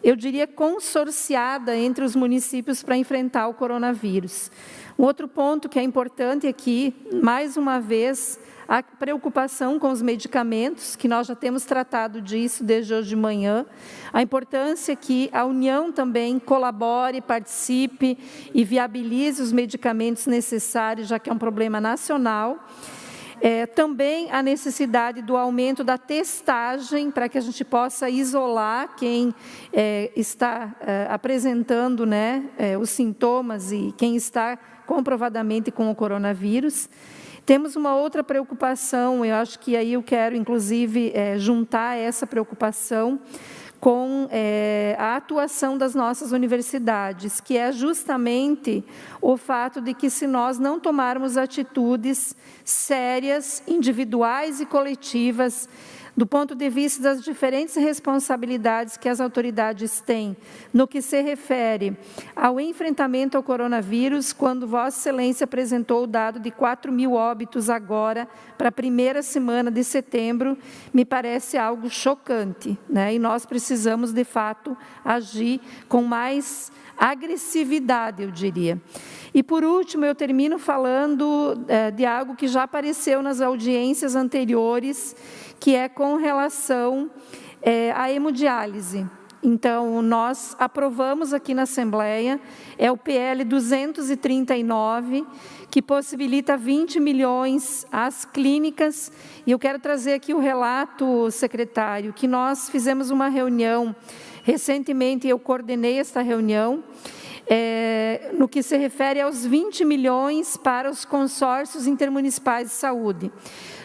eu diria, consorciada entre os municípios para enfrentar o coronavírus. Um outro ponto que é importante aqui, mais uma vez, a preocupação com os medicamentos, que nós já temos tratado disso desde hoje de manhã, a importância que a União também colabore, participe e viabilize os medicamentos necessários, já que é um problema nacional. Também a necessidade do aumento da testagem, para que a gente possa isolar quem está apresentando, né, os sintomas e quem está comprovadamente com o coronavírus. Temos uma outra preocupação, eu acho que aí eu quero, inclusive, juntar essa preocupação com a atuação das nossas universidades, que é justamente o fato de que, se nós não tomarmos atitudes sérias, individuais e coletivas, do ponto de vista das diferentes responsabilidades que as autoridades têm no que se refere ao enfrentamento ao coronavírus, quando Vossa Excelência apresentou o dado de 4.000 óbitos agora para a primeira semana de setembro, me parece algo chocante, né? E nós precisamos, de fato, agir com mais agressividade, eu diria. E, por último, eu termino falando de algo que já apareceu nas audiências anteriores, que é com relação à hemodiálise. Então, nós aprovamos aqui na Assembleia, é o PL 239, que possibilita 20 milhões às clínicas. E eu quero trazer aqui o relato, secretário, que nós fizemos uma reunião, recentemente eu coordenei esta reunião, no que se refere aos 20 milhões para os consórcios intermunicipais de saúde.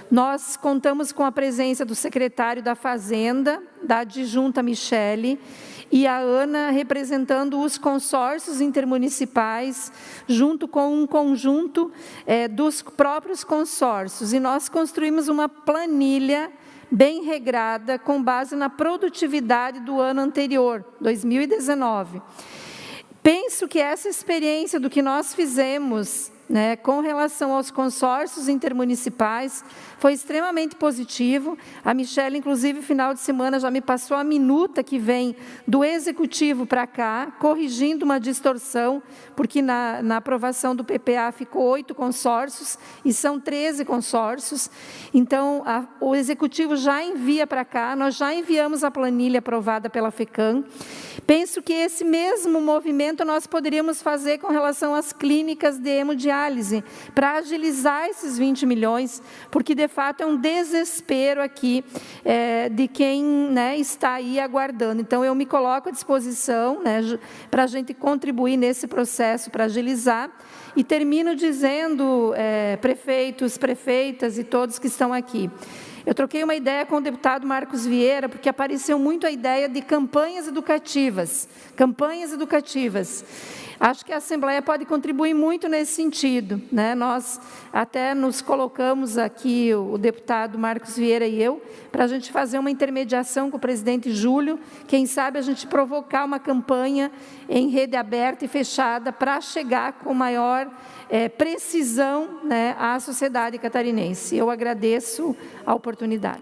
Nós contamos com a presença do secretário da Fazenda, da adjunta Michele, e a Ana representando os consórcios intermunicipais, junto com um conjunto dos próprios consórcios. E nós construímos uma planilha bem regrada, com base na produtividade do ano anterior, 2019. Penso que essa experiência do que nós fizemos, né, com relação aos consórcios intermunicipais, foi extremamente positivo. A Michele, inclusive, final de semana, já me passou a minuta que vem do Executivo para cá, corrigindo uma distorção, porque na aprovação do PPA ficou 8 consórcios, e são 13 consórcios. Então, o Executivo já envia para cá, nós já enviamos a planilha aprovada pela FECAM. Penso que esse mesmo movimento nós poderíamos fazer com relação às clínicas de hemodiálise, para agilizar esses 20 milhões, porque, de fato, é um desespero aqui de quem, né, está aí aguardando. Então, eu me coloco à disposição, né, para a gente contribuir nesse processo, para agilizar. E termino dizendo, prefeitos, prefeitas e todos que estão aqui, Eu troquei uma ideia com o deputado Marcos Vieira, porque apareceu muito a ideia de campanhas educativas. Campanhas educativas. Acho que a Assembleia pode contribuir muito nesse sentido, né? Nós até nos colocamos aqui, o deputado Marcos Vieira e eu, para a gente fazer uma intermediação com o presidente Júlio, quem sabe a gente provocar uma campanha em rede aberta e fechada para chegar com maior precisão, né, à sociedade catarinense. Eu agradeço a oportunidade.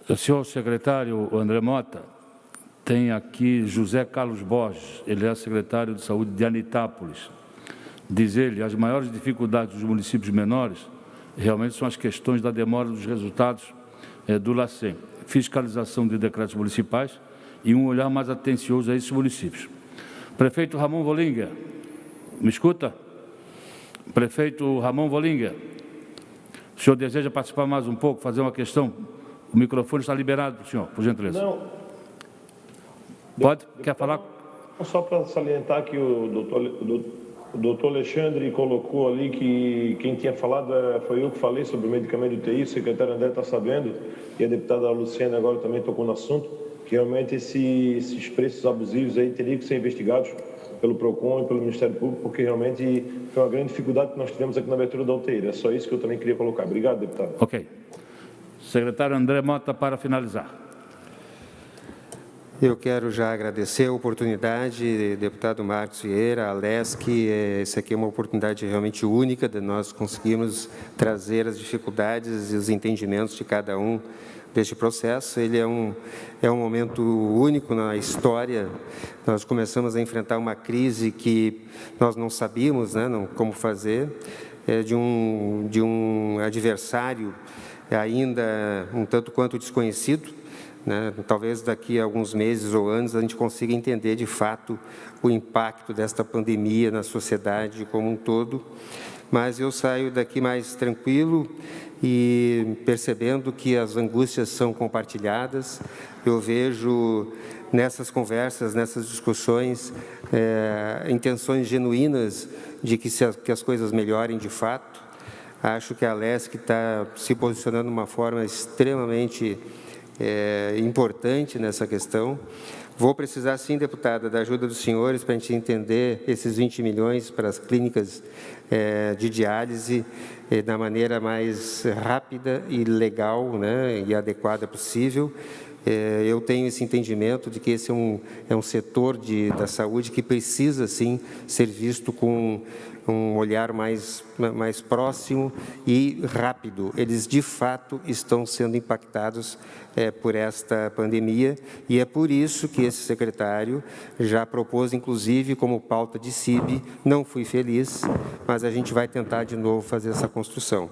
O senhor secretário André Mota, tem aqui José Carlos Borges, ele é secretário de Saúde de Anitápolis. Diz ele, as maiores dificuldades dos municípios menores realmente são as questões da demora dos resultados do LACEN, fiscalização de decretos municipais e um olhar mais atencioso a esses municípios. Prefeito Ramon Vollinger, me escuta? Prefeito Ramon Vollinger, o senhor deseja participar mais um pouco, fazer uma questão? O microfone está liberado para o senhor, por gentileza. Não. Pode? Quer falar? Só para salientar que o doutor Alexandre colocou ali que quem tinha falado foi eu que falei sobre o medicamento do TI, o secretário André está sabendo, e a deputada Luciana agora também tocou no assunto, que realmente esses preços abusivos aí teriam que ser investigados pelo PROCON e pelo Ministério Público, porque realmente foi uma grande dificuldade que nós tivemos aqui na abertura da UTI. É só isso que eu também queria colocar. Obrigado, deputado. Ok. Secretário André Mota, para finalizar. Eu quero já agradecer a oportunidade, deputado Marcos Vieira, a LESC. Essa aqui é uma oportunidade realmente única de nós conseguirmos trazer as dificuldades e os entendimentos de cada um deste processo. Ele é um momento único na história. Nós começamos a enfrentar uma crise que nós não sabíamos, né, como fazer, de um adversário ainda um tanto quanto desconhecido. Né? Talvez daqui a alguns meses ou anos a gente consiga entender de fato o impacto desta pandemia na sociedade como um todo, mas eu saio daqui mais tranquilo e percebendo que as angústias são compartilhadas. Eu vejo nessas conversas, nessas discussões, intenções genuínas de que as coisas melhorem de fato. Acho que a LESC está se posicionando de uma forma extremamente importante nessa questão. Vou precisar, sim, deputada, da ajuda dos senhores para a gente entender esses 20 milhões para as clínicas de diálise da maneira mais rápida e legal, né, e adequada possível. Eu tenho esse entendimento de que esse é um setor da saúde que precisa, sim, ser visto com um olhar mais próximo e rápido. Eles, de fato, estão sendo impactados por esta pandemia, e é por isso que esse secretário já propôs, inclusive, como pauta de CIB, não fui feliz, mas a gente vai tentar de novo fazer essa construção.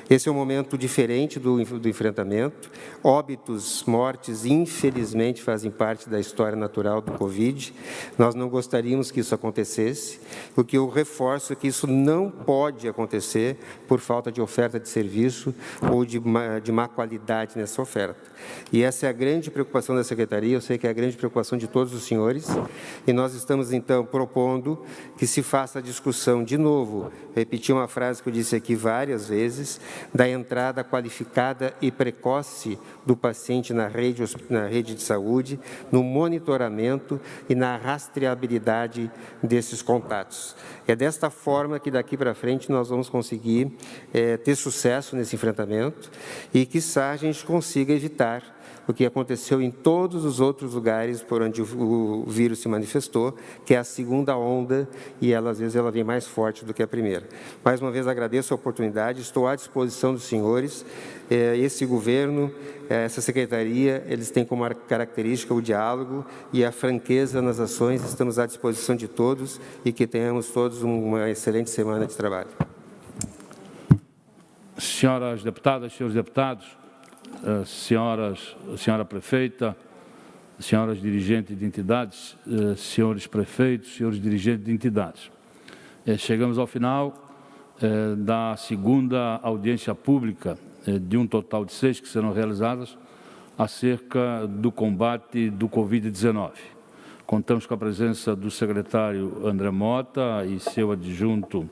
Esse é um momento diferente do enfrentamento. Óbitos, mortes, infelizmente, fazem parte da história natural do Covid. Nós não gostaríamos que isso acontecesse. O que eu reforço é que isso não pode acontecer por falta de oferta de serviço ou de má qualidade nessa oferta. E essa é a grande preocupação da Secretaria, eu sei que é a grande preocupação de todos os senhores, e nós estamos, então, propondo que se faça a discussão de novo, repetir uma frase que eu disse aqui várias vezes, da entrada qualificada e precoce do paciente na rede de saúde, no monitoramento e na rastreabilidade desses contatos. É desta forma que daqui para frente nós vamos conseguir ter sucesso nesse enfrentamento e, quiçá, a gente consiga evitar o que aconteceu em todos os outros lugares por onde o vírus se manifestou, que é a segunda onda, e ela, às vezes, ela vem mais forte do que a primeira. Mais uma vez, agradeço a oportunidade, estou à disposição dos senhores. Esse governo, essa secretaria, eles têm como característica o diálogo e a franqueza nas ações. Estamos à disposição de todos e que tenhamos todos uma excelente semana de trabalho. Senhoras deputadas, senhores deputados, senhora prefeita, senhoras dirigentes de entidades, senhores prefeitos, senhores dirigentes de entidades. Chegamos ao final da segunda audiência pública, de um total de 6 que serão realizadas, acerca do combate do Covid-19. Contamos com a presença do secretário André Mota e seu adjunto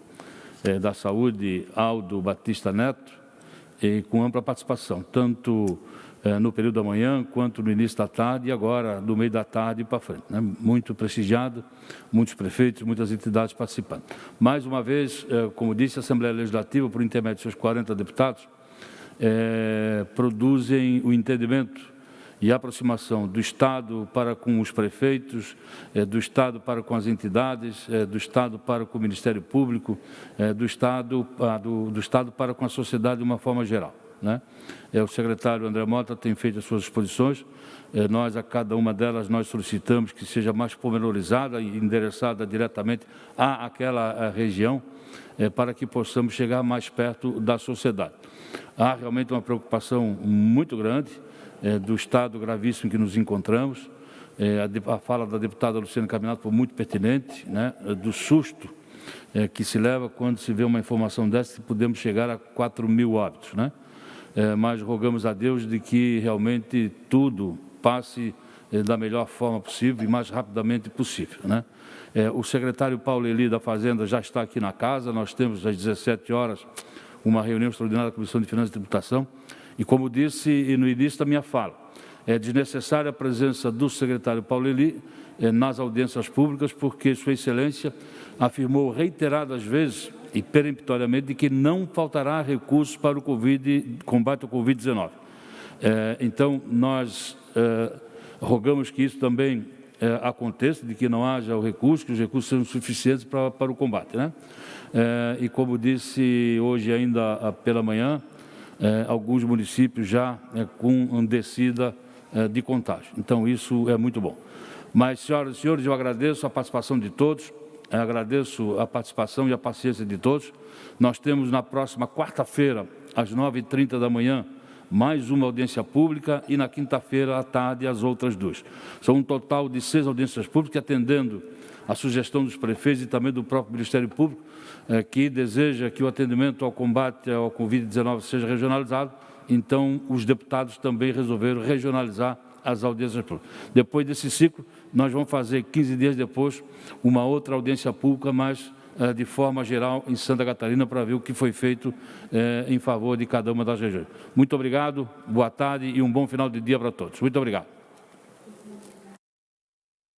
da Saúde, Aldo Batista Neto, e com ampla participação, tanto no período da manhã, quanto no início da tarde e agora do meio da tarde para frente. Né? Muito prestigiado, muitos prefeitos, muitas entidades participando. Mais uma vez, como disse, a Assembleia Legislativa, por intermédio de seus 40 deputados, produzem o entendimento e a aproximação do Estado para com os prefeitos, do Estado para com as entidades, do Estado para com o Ministério Público, do Estado para com a sociedade de uma forma geral. Né? O secretário André Mota tem feito as suas exposições, nós, a cada uma delas, nós solicitamos que seja mais pormenorizada e endereçada diretamente àquela região, para que possamos chegar mais perto da sociedade. Há realmente uma preocupação muito grande do estado gravíssimo em que nos encontramos, a fala da deputada Luciana Carminato foi muito pertinente, né? Do susto que se leva quando se vê uma informação dessa, que podemos chegar a 4.000 óbitos, né? Mas rogamos a Deus de que realmente tudo passe da melhor forma possível e mais rapidamente possível, né? O secretário Paulo Eli da Fazenda já está aqui na casa, nós temos às 17 horas uma reunião extraordinária da Comissão de Finanças e Tributação, e como disse no início da minha fala, é desnecessária a presença do secretário Paulo Eli nas audiências públicas, porque Sua Excelência afirmou reiteradas vezes e peremptoriamente que não faltará recursos para o combate ao Covid-19. Então, nós rogamos que isso também aconteça, de que não haja o recurso, que os recursos sejam suficientes para o combate, né? E como disse hoje ainda pela manhã, alguns municípios já com descida de contágio. Então, isso é muito bom. Mas, senhoras e senhores, eu agradeço a participação de todos, agradeço a participação e a paciência de todos. Nós temos na próxima quarta-feira, às 9h30 da manhã, mais uma audiência pública e na quinta-feira à tarde as outras duas. São um total de 6 audiências públicas, atendendo a sugestão dos prefeitos e também do próprio Ministério Público, que deseja que o atendimento ao combate ao Covid-19 seja regionalizado. Então, os deputados também resolveram regionalizar as audiências públicas. Depois desse ciclo, nós vamos fazer 15 dias depois uma outra audiência pública, mas de forma geral em Santa Catarina, para ver o que foi feito em favor de cada uma das regiões. Muito obrigado, boa tarde e um bom final de dia para todos. Muito obrigado.